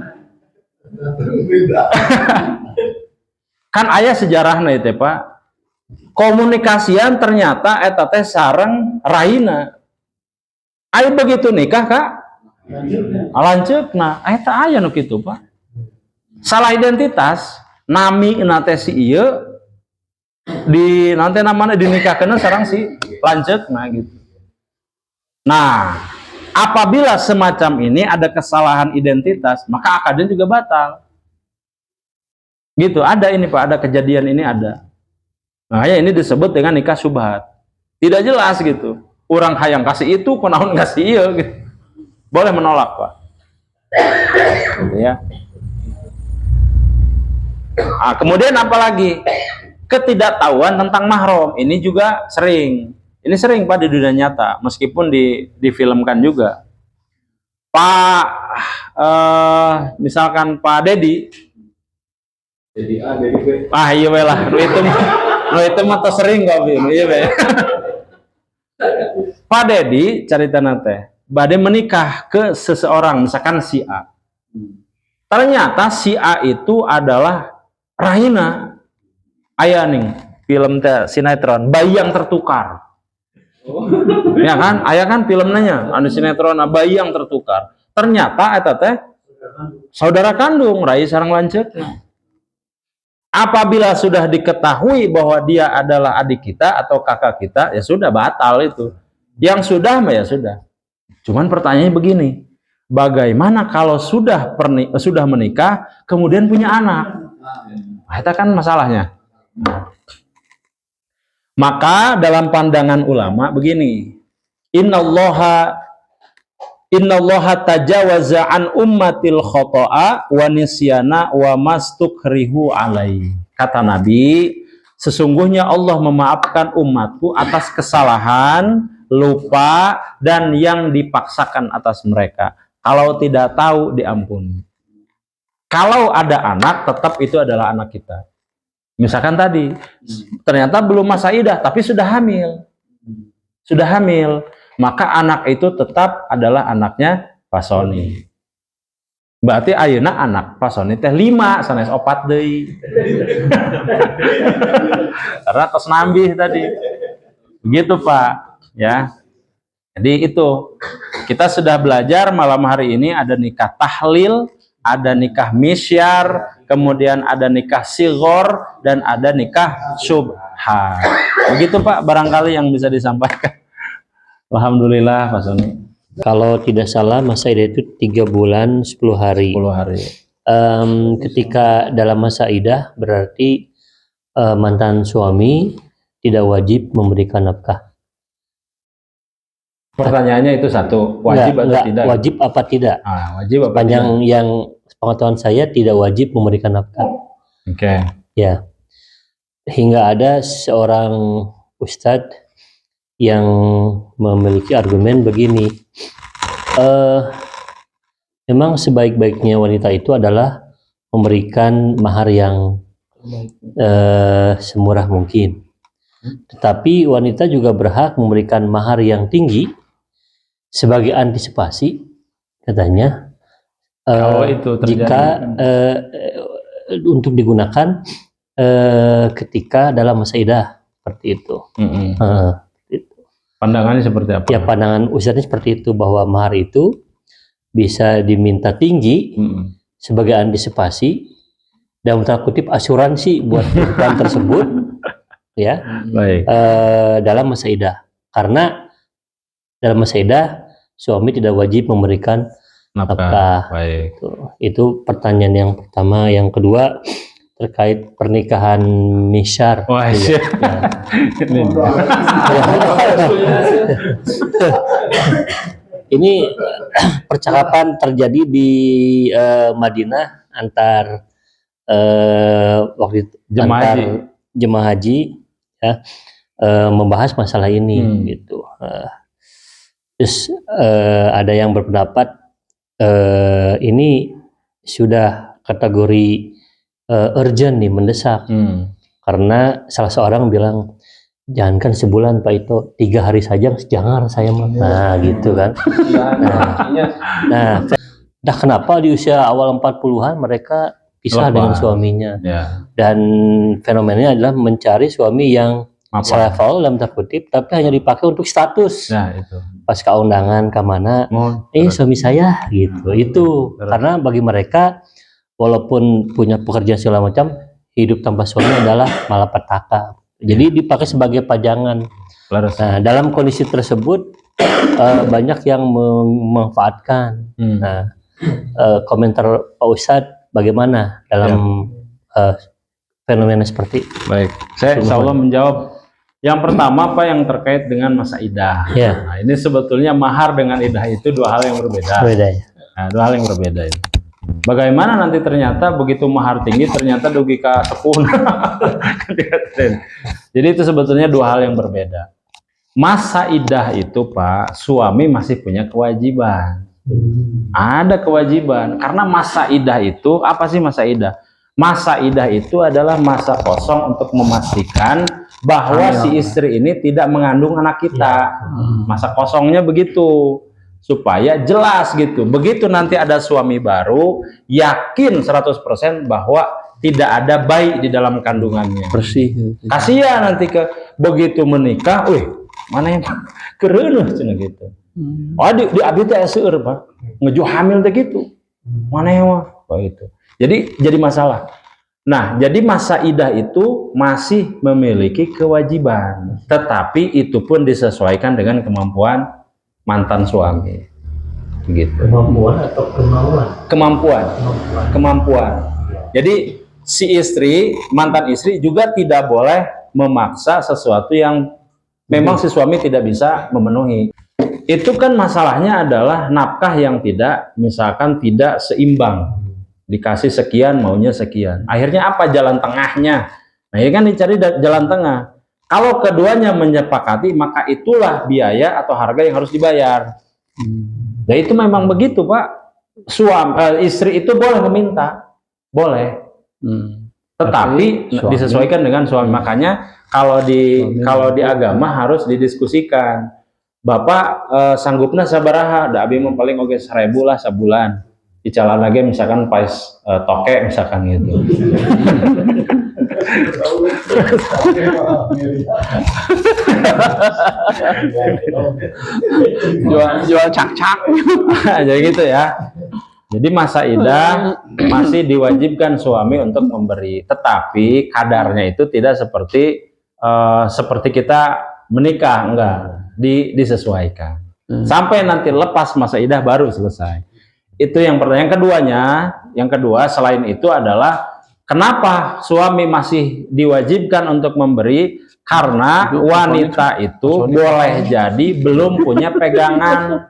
Kan aya sejarahna itu Pak. Komunikasian ternyata eta teh sareng rahina. Aya begitu nikah Kak? Lanceukna, eta aya nu kitu Pak. Salah identitas, nami na teh si ieu di nanti namanya dinikahkeun sareng si lanceukna gitu. Nah, apabila semacam ini ada kesalahan identitas, maka akadnya juga batal. Gitu, ada ini Pak, ada kejadian ini ada. Makanya ini disebut dengan nikah subhat. Tidak jelas gitu. Orang hayang kasih itu, kunaon kasih iya gitu. Boleh menolak Pak. Gitu ya. Nah, kemudian apalagi ketidaktahuan tentang mahram, ini juga sering. Ini sering Pak di dunia nyata, meskipun difilmkan juga. Pak, misalkan Pak Dedi, Jadi A, jadi B. iya we lah, itu mah teu sering kok iya we. Pak Dedi carita teh, bade menikah ke seseorang, misalkan si A. Ternyata si A itu adalah Rahina. Aya nih film teh sinetron Bayi yang Tertukar. Ya kan? Aya kan filmnya anu sinetron Bayi yang Tertukar. Ternyata eta teh saudara kandung Rai sareng lanceukna. Apabila sudah diketahui bahwa dia adalah adik kita atau kakak kita, ya sudah batal itu. Yang sudah mah ya sudah. Cuman pertanyaannya begini, bagaimana kalau sudah menikah kemudian punya anak? Nah, itu kan masalahnya. Maka dalam pandangan ulama begini, innallaha tajawaza an ummatil khoto'a wa nisyana wa mastukrihu alai. Kata Nabi, sesungguhnya Allah memaafkan umatku atas kesalahan, lupa, dan yang dipaksakan atas mereka. Kalau tidak tahu, diampuni. Kalau ada anak, tetap itu adalah anak kita. Misalkan tadi, ternyata belum masa idah, tapi sudah hamil. Sudah hamil. Maka anak itu tetap adalah anaknya Pak Soni. Berarti ayeuna anak Pak Soni teh 5, sanes 4 deui. Karena tos nambih tadi. Begitu Pak, ya. Jadi itu kita sudah belajar malam hari ini ada nikah tahlil, ada nikah misyar, kemudian ada nikah sighor, dan ada nikah syubhat. Begitu Pak, barangkali yang bisa disampaikan. Alhamdulillah Pak Soni. Kalau tidak salah masa idah itu 3 bulan 10 hari. 10 hari. Ketika dalam masa idah berarti mantan suami tidak wajib memberikan nafkah. Pertanyaannya itu satu, wajib atau tidak? Wajib apa tidak? Wajib apa Sepanjang tidak? yang pengetahuan saya tidak wajib memberikan nafkah. Oke. Ya. Hingga ada seorang ustadz yang memiliki argumen begini, memang sebaik-baiknya wanita itu adalah memberikan mahar yang semurah mungkin, tetapi wanita juga berhak memberikan mahar yang tinggi sebagai antisipasi, katanya, Kalau itu terjadi, jika untuk digunakan ketika dalam masa idah, seperti itu. Pandangannya seperti apa? Ya, pandangan ustadznya seperti itu, bahwa mahar itu bisa diminta tinggi sebagai antisipasi, dalam tanda kutip asuransi buat perempuan tersebut, ya. Baik. Dalam masa idah, karena dalam masa idah suami tidak wajib memberikan nafkah. Baik. Itu pertanyaan yang pertama. Yang kedua terkait pernikahan misyar. Wah, iya. Ini percakapan terjadi di Madinah antar waktu itu, jemaah haji, ya, membahas masalah ini gitu. Terus ada yang berpendapat ini sudah kategori urgent nih, mendesak, karena salah seorang bilang, jangankan sebulan Pak Ito, 3 hari saja jangan saya mah. Nah gitu kan. Nah, kenapa di usia awal 40-an mereka pisah dengan suaminya. Dan fenomenanya adalah mencari suami yang selevel dalam tanda kutip, tapi hanya dipakai untuk status. Itu. Pas keundangan kemana, suami saya gitu. Itu karena bagi mereka, walaupun punya pekerjaan segala macam, hidup tanpa suami adalah malapetaka. Jadi dipakai sebagai pajangan. Nah, dalam kondisi tersebut banyak yang memanfaatkan. Nah, komentar Pak Ustadz bagaimana dalam fenomena seperti itu? Baik, saya insya Allah menjawab. Yang pertama Pak, yang terkait dengan masa idah. Ya. Nah, ini sebetulnya mahar dengan idah itu 2 hal yang berbeda. Beda ya. Nah, 2 hal yang berbeda ini. Bagaimana nanti ternyata begitu mahar tinggi ternyata dugi ka sepuh. Jadi itu sebetulnya dua hal yang berbeda. Masa idah itu Pak, suami masih punya kewajiban. Ada kewajiban karena masa idah itu apa sih masa idah? Masa idah itu adalah masa kosong untuk memastikan bahwa si istri ini tidak mengandung anak kita. Masa kosongnya begitu. Supaya jelas gitu. Begitu nanti ada suami baru, yakin 100% bahwa tidak ada bayi di dalam kandungannya. Bersih. Kasihan nanti begitu menikah, mana yang kerenuh cina gitu. Oh di abdi teh seueur Pak. Ngeju hamil teh gitu. Mana yang itu. Jadi masalah. Nah, jadi masa idah itu masih memiliki kewajiban, tetapi itu pun disesuaikan dengan kemampuan mantan suami, gitu. Kemampuan atau kemauan? Kemampuan. Jadi si istri, mantan istri juga tidak boleh memaksa sesuatu yang memang si suami tidak bisa memenuhi. Itu kan masalahnya adalah nafkah yang misalkan tidak seimbang. Dikasih sekian, maunya sekian. Akhirnya apa jalan tengahnya? Nah, ini kan dicari jalan tengah. Kalau keduanya menyepakati, maka itulah biaya atau harga yang harus dibayar. Nah, itu memang begitu, Pak. Istri itu boleh meminta, boleh. Tetapi disesuaikan dengan suami. Makanya kalau di agama harus didiskusikan. Bapak sanggupnya sabaraha, da abi mah paling oge 1.000 lah sebulan. Dicalan lagi misalkan pas toke misalkan gitu. Jual cak-cak. Jadi gitu ya. Jadi masa idah masih diwajibkan suami untuk memberi, tetapi kadarnya itu tidak seperti kita menikah, enggak, disesuaikan. Sampai nanti lepas masa idah baru selesai. Itu yang pertanyaan keduanya. Yang kedua selain itu adalah kenapa suami masih diwajibkan untuk memberi? Karena wanita itu boleh jadi belum punya pegangan.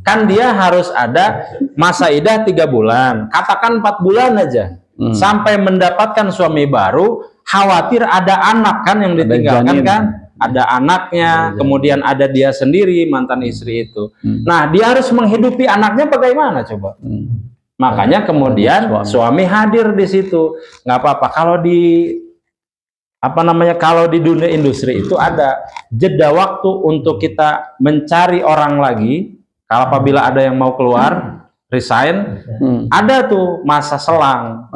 Kan dia harus ada masa idah 3 bulan, katakan 4 bulan aja, sampai mendapatkan suami baru, khawatir ada anak kan yang ditinggalkan kan, ada anaknya, kemudian ada dia sendiri mantan istri itu. Nah, dia harus menghidupi anaknya bagaimana coba? Makanya kemudian suami hadir di situ. Nggak apa-apa kalau kalau di dunia industri itu ada jeda waktu untuk kita mencari orang lagi. Kalau apabila ada yang mau keluar, resign, ada tuh masa selang,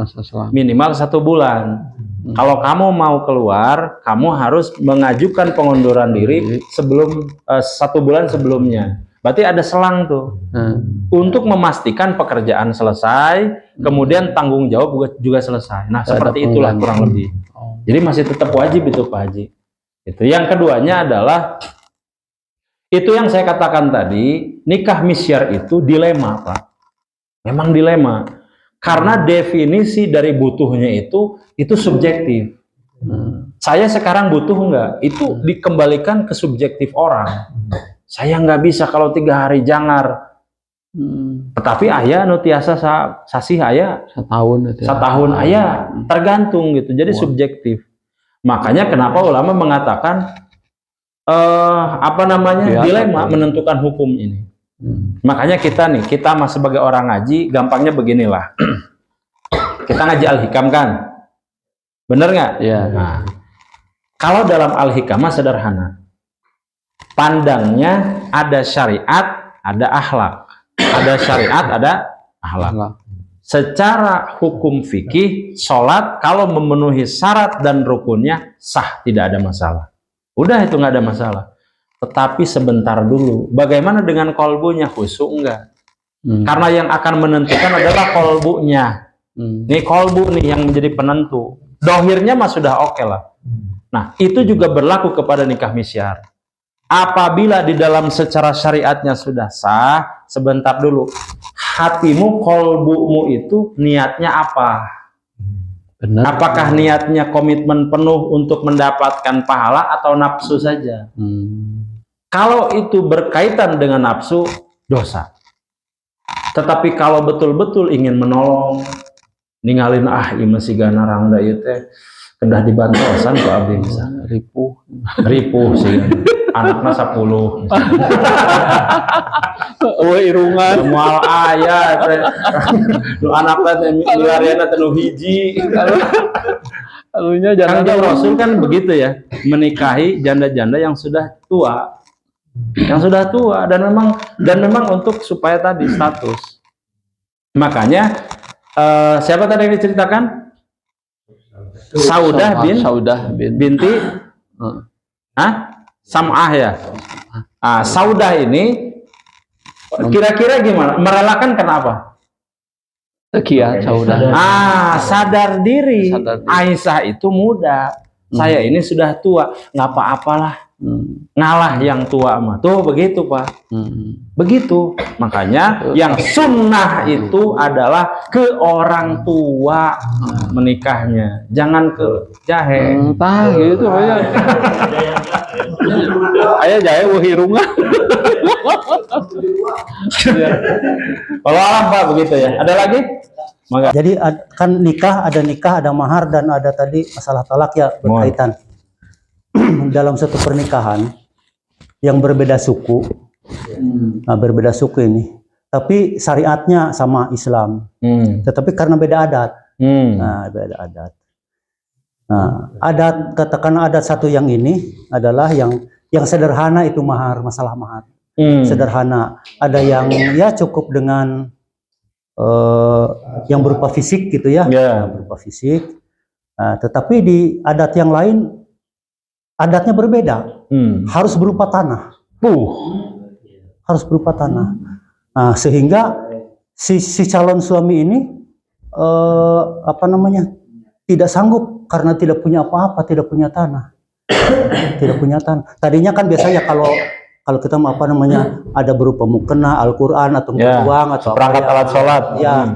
minimal 1 bulan. Kalau kamu mau keluar, kamu harus mengajukan pengunduran diri sebelum 1 bulan sebelumnya. Berarti ada selang tuh untuk memastikan pekerjaan selesai, kemudian tanggung jawab juga selesai. Nah, seperti itulah kurang lebih. Jadi masih tetap wajib itu Pak Haji. Itu yang keduanya adalah itu yang saya katakan tadi, nikah misyar itu dilema, Pak. Memang dilema. Karena definisi dari butuhnya itu subjektif. Saya sekarang butuh enggak? Itu dikembalikan ke subjektif orang. Saya nggak bisa kalau 3 hari jangar. Tetapi ayah nu tiasa sasih ayah setahun ayah tergantung gitu. Jadi subjektif. Makanya kenapa ulama mengatakan dilema menentukan hukum ini. Makanya kita mas sebagai orang ngaji, gampangnya beginilah. Kita ngaji Al-Hikam kan, bener nggak? Ya. Nah, kalau dalam Al-Hikam sederhana, pandangnya ada syariat, ada akhlak, ada syariat, ada akhlak. Secara hukum fikih, sholat kalau memenuhi syarat dan rukunnya sah, tidak ada masalah. Udah itu nggak ada masalah. Tetapi sebentar dulu. Bagaimana dengan kolbunya? Khusyuk enggak? Karena yang akan menentukan adalah kolbunya. Nih kolbu nih yang menjadi penentu. Dohirnya mah sudah oke lah. Nah itu juga berlaku kepada nikah misyar. Apabila di dalam secara syariatnya sudah sah, sebentar dulu. Hatimu, kolbumu itu niatnya apa? Benar. Apakah niatnya komitmen penuh untuk mendapatkan pahala atau nafsu saja? Kalau itu berkaitan dengan nafsu, dosa. Tetapi kalau betul-betul ingin menolong, ninggalin ieu masih gana rangda ieu teh kendah dibantosan ku abdi bisa. Ripuh sih. Anakna 10. Irungan. Moal aya teh. Nu anakna teh milariana teh nu hiji. Alunya Kanjeng jangan Rasul kan begitu ya, menikahi janda-janda yang sudah tua. Yang sudah tua dan memang untuk supaya tadi status. Makanya siapa tadi yang diceritakan? Saudah binti Sam'ah ya. Saudah ini kira-kira gimana? Merelakan kenapa? sekian saudah. Sadar diri. Sadar diri. Aisyah itu muda. Saya ini sudah tua, nggak apa-apalah. Ngalah yang tua mah. Tuh begitu, Pak. Begitu. Makanya yang sunnah itu adalah ke orang tua menikahnya. Jangan ke jahe. Entah gitu aja. Aya jahe irungan. Kalau alam Pak begitu ya. Ada lagi? Maka. Jadi kan nikah, ada mahar dan ada tadi masalah talak ya berkaitan. Dalam satu pernikahan yang berbeda suku, berbeda suku ini, tapi syariatnya sama Islam, tetapi karena beda adat, beda adat. Adat katakan adat satu yang ini adalah yang sederhana itu masalah mahar, sederhana. Ada yang ya cukup dengan yang berupa fisik gitu ya, berupa fisik. Tetapi di adat yang lain adatnya berbeda, harus berupa tanah, harus berupa tanah. Sehingga si calon suami ini tidak sanggup karena tidak punya apa-apa, tidak punya tanah, tidak punya tanah. Tadinya kan biasanya kalau kita ada berupa mukena, Al-Quran atau uang atau perangkat alat sholat,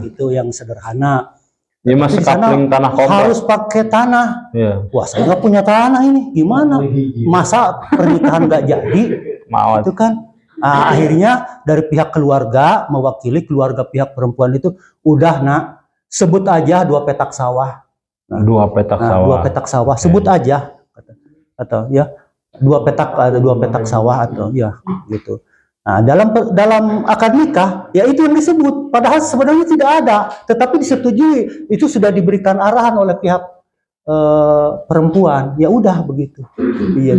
itu yang sederhana. Ini masih kapling tanah komplek. Harus pakai tanah. Wah, saya nggak punya tanah ini, gimana? Masa pernikahan nggak jadi? Mawat. Itu kan. Akhirnya dari pihak keluarga mewakili keluarga pihak perempuan itu, udah nak, sebut aja 2 petak sawah. 2 petak sawah. 2 petak sawah, sebut aja. Atau ya 2 petak sawah atau ya gitu. Dalam akad nikah ya itu yang disebut, padahal sebenarnya tidak ada, tetapi disetujui, itu sudah diberikan arahan oleh pihak perempuan. Ya udah begitu. Iya.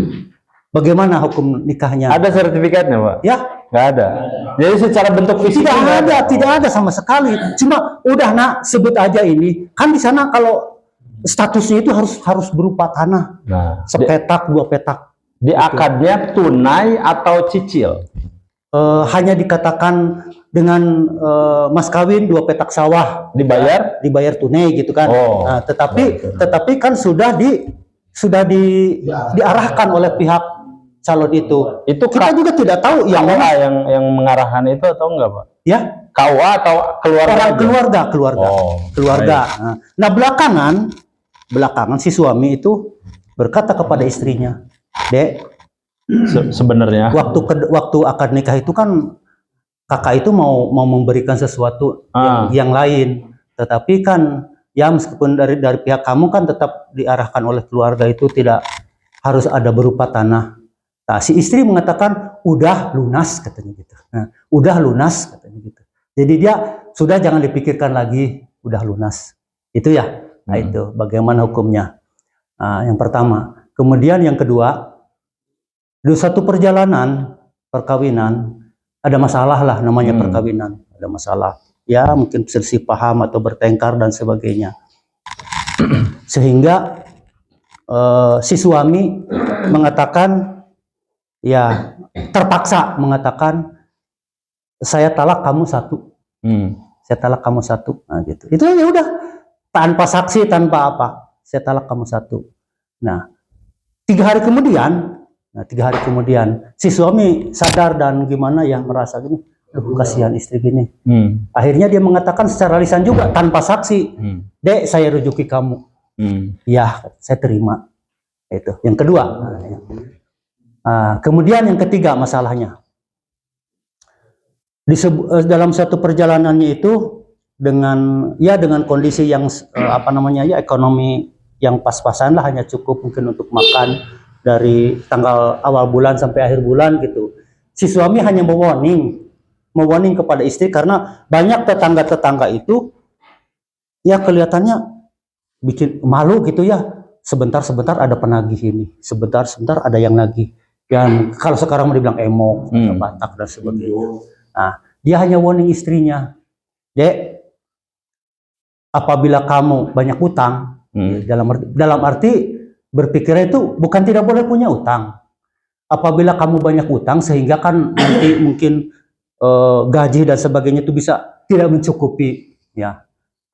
Bagaimana hukum nikahnya? Ada sertifikatnya, Pak? Ya, nggak ada. Jadi secara bentuk fisik tidak ada sama sekali. Cuma udah nak, sebut aja ini. Kan di sana kalau statusnya itu harus berupa tanah. Sepetak, 2 petak. Di akadnya tunai atau cicil? Hanya dikatakan dengan mas kawin 2 petak sawah, dibayar tunai gitu kan. Tetapi kan sudah diarahkan oleh pihak calon itu. Kita juga tidak tahu yang mengarahkan itu atau enggak, Pak? Ya, KUA atau keluarga. Nah, belakangan si suami itu berkata kepada istrinya, "Dek, sebenarnya waktu akad nikah itu kan kakak itu mau memberikan sesuatu yang lain, tetapi kan ya meskipun dari pihak kamu kan tetap diarahkan oleh keluarga itu tidak harus ada berupa tanah." Nah, si istri mengatakan udah lunas katanya gitu. Udah lunas katanya gitu. Jadi dia sudah jangan dipikirkan lagi, udah lunas. Itu ya. Nah, itu bagaimana hukumnya. Yang pertama. Kemudian yang kedua, di satu perjalanan perkawinan ada masalah lah, namanya perkawinan, ada masalah. Ya mungkin selisih paham atau bertengkar dan sebagainya. Sehingga si suami mengatakan, ya terpaksa mengatakan, saya talak kamu 1. Saya talak kamu 1. Nah, gitu. Itu ya udah, tanpa saksi, tanpa apa, saya talak kamu 1. Nah, 3 hari kemudian si suami sadar dan gimana ya, merasa gini, kasihan istri gini. Akhirnya dia mengatakan secara lisan juga tanpa saksi, "Dek, saya rujuki kamu." Ya, saya terima. Itu yang kedua. Kemudian yang ketiga masalahnya, dalam satu perjalanannya itu dengan kondisi yang ekonomi yang pas-pasan lah, hanya cukup mungkin untuk makan dari tanggal awal bulan sampai akhir bulan gitu. Si suami hanya mewarning kepada istri karena banyak tetangga-tetangga itu ya kelihatannya bikin malu gitu ya. Sebentar-sebentar ada penagih ini, sebentar-sebentar ada yang nagih. Yang kalau sekarang mau dibilang emok, batak dan sebagainya. Nah, dia hanya warning istrinya, Dek, apabila kamu banyak utang, dalam arti berpikirnya itu bukan tidak boleh punya utang. Apabila kamu banyak utang sehingga kan nanti mungkin gaji dan sebagainya itu bisa tidak mencukupi, ya.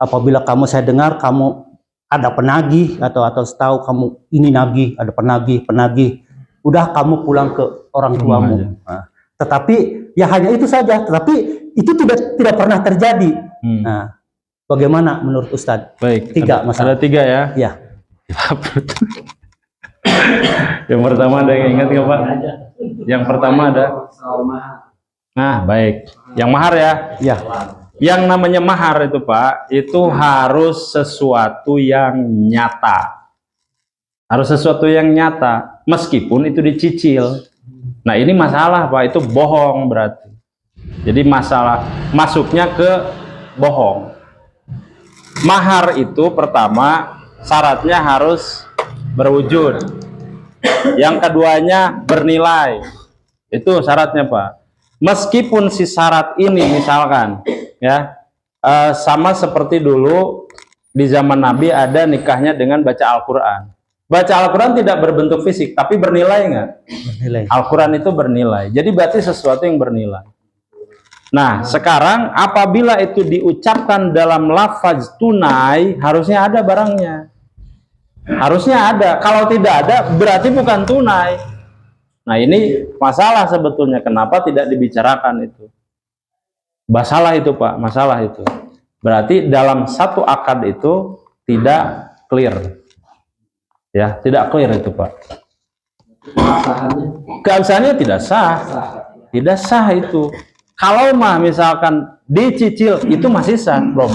Apabila saya dengar kamu ada penagih atau setahu kamu ini nagih, ada penagih, udah kamu pulang ke orang tuamu. Nah, tetapi ya hanya itu saja, tetapi itu tidak pernah terjadi. Nah, bagaimana menurut Ustadz? Baik, Masalah. ada 3 ya. Ya. Yang pertama ada yang ingat nggak Pak? Yang pertama ada. Nah, baik. Yang mahar ya. Ya. Yang namanya mahar itu Pak, itu harus sesuatu yang nyata. Harus sesuatu yang nyata, meskipun itu dicicil. Nah ini masalah Pak, itu bohong berarti. Jadi masalah masuknya ke bohong. Mahar itu pertama syaratnya harus berwujud. Yang keduanya bernilai. Itu syaratnya Pak. Meskipun si syarat ini misalkan ya sama seperti dulu di zaman Nabi ada nikahnya dengan baca Al-Quran. Baca Al-Quran tidak berbentuk fisik, tapi bernilai nggak? Bernilai. Al-Quran itu bernilai. Jadi berarti sesuatu yang bernilai. Nah, sekarang apabila itu diucapkan dalam lafaz tunai, harusnya ada barangnya. Harusnya ada. Kalau tidak ada, berarti bukan tunai. Nah, ini masalah sebetulnya. Kenapa tidak dibicarakan itu? Masalah itu Pak, masalah itu. Berarti dalam satu akad itu tidak clear. Ya, tidak clear itu Pak. Keabsahannya tidak sah. Tidak sah itu. Kalau mah misalkan dicicil itu masih sah. Bro,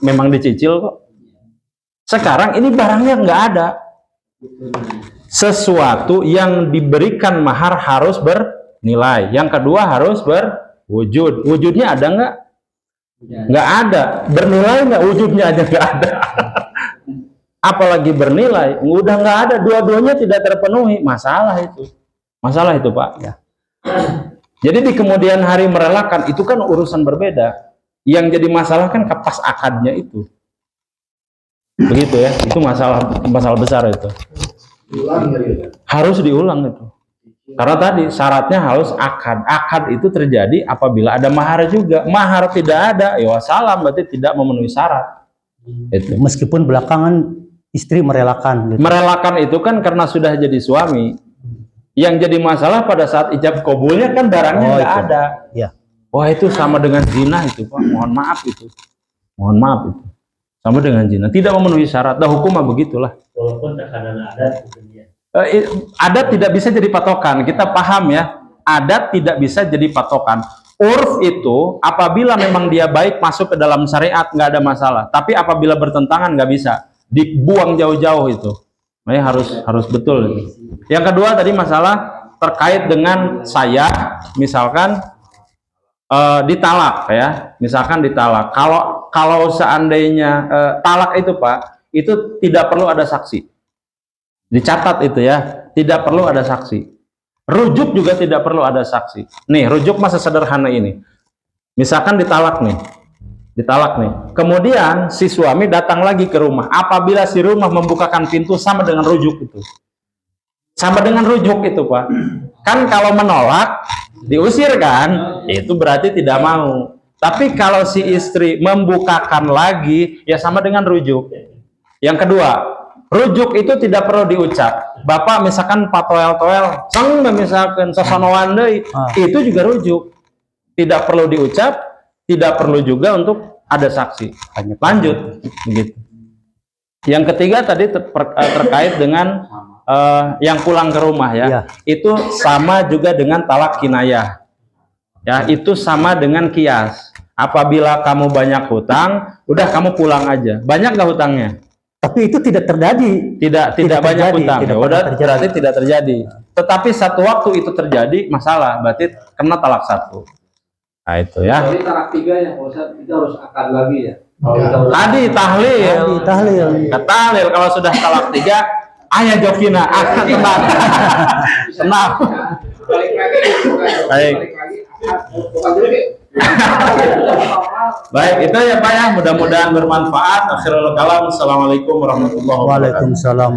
memang dicicil kok. Sekarang ini barangnya nggak ada. Sesuatu yang diberikan mahar harus bernilai. Yang kedua harus berwujud. Wujudnya ada nggak? Nggak ada. Bernilai nggak? Wujudnya aja nggak ada. Apalagi bernilai, udah nggak ada. Dua-duanya tidak terpenuhi. Masalah itu Pak. Ya. Jadi di kemudian hari merelakan itu kan urusan berbeda. Yang jadi masalah kan pas akadnya itu. Begitu ya. Itu masalah besar itu. Harus diulang itu. Karena tadi syaratnya harus akad. Akad itu terjadi apabila ada mahar juga. Mahar tidak ada, ya wassalam, berarti tidak memenuhi syarat. Itu. Meskipun belakangan istri merelakan. Gitu. Merelakan itu kan karena sudah jadi suami. Yang jadi masalah pada saat ijab kabulnya kan barangnya nggak ada. Ya. Wah itu sama dengan zina itu Pak. Mohon maaf itu. Mohon maaf itu. Sama dengan zina. Tidak memenuhi syarat. Dah hukum mah begitulah. Walaupun tekanan adat adat tidak bisa jadi patokan. Kita paham ya. Adat tidak bisa jadi patokan. Urf itu apabila memang dia baik masuk ke dalam syariat nggak ada masalah. Tapi apabila bertentangan nggak bisa. Dibuang jauh-jauh itu. Makanya harus betul itu. Yang kedua tadi masalah terkait dengan saya misalkan ditalak ya. Misalkan ditalak. Kalau seandainya talak itu Pak, itu tidak perlu ada saksi. Dicatat itu ya, tidak perlu ada saksi. Rujuk juga tidak perlu ada saksi. Nih, rujuk masa sederhana ini. Misalkan ditalak nih. Kemudian si suami datang lagi ke rumah. Apabila si rumah membukakan pintu sama dengan rujuk itu. Sama dengan rujuk itu, Pak. Kan kalau menolak, diusir kan? Itu berarti tidak mau. Tapi kalau si istri membukakan lagi, ya sama dengan rujuk. Yang kedua, rujuk itu tidak perlu diucap. Bapak misalkan patoel-toel, sang misalkan sosonoan deui, itu juga rujuk. Tidak perlu diucap, tidak perlu juga untuk ada saksi. Lanjut, begitu. Yang ketiga tadi terkait dengan yang pulang ke rumah ya. Itu sama juga dengan talak kinayah. Ya, itu sama dengan kias. Apabila kamu banyak hutang, udah kamu pulang aja. Banyak nggak hutangnya? Tapi itu tidak terjadi. Tidak banyak terjadi, hutang. tidak Ya udah, pernah terjadi. berarti tidak terjadi. Tetapi satu waktu itu terjadi masalah, berarti kena talak 1. Nah, itu ya. Jadi talak 3 ya, Pak Ustadz, kita harus akad lagi ya. Tadi tahlil. Tahlil. Tahlil kalau sudah talak 3, ayah jokina akan tenang. Tenang. Balik lagi. Baik. Bukan dulu, Ki. Baik, itu ya Pak ya. Mudah-mudahan bermanfaat. Akhirul kalam. Assalamualaikum warahmatullahi wabarakatuh. Waalaikumsalam.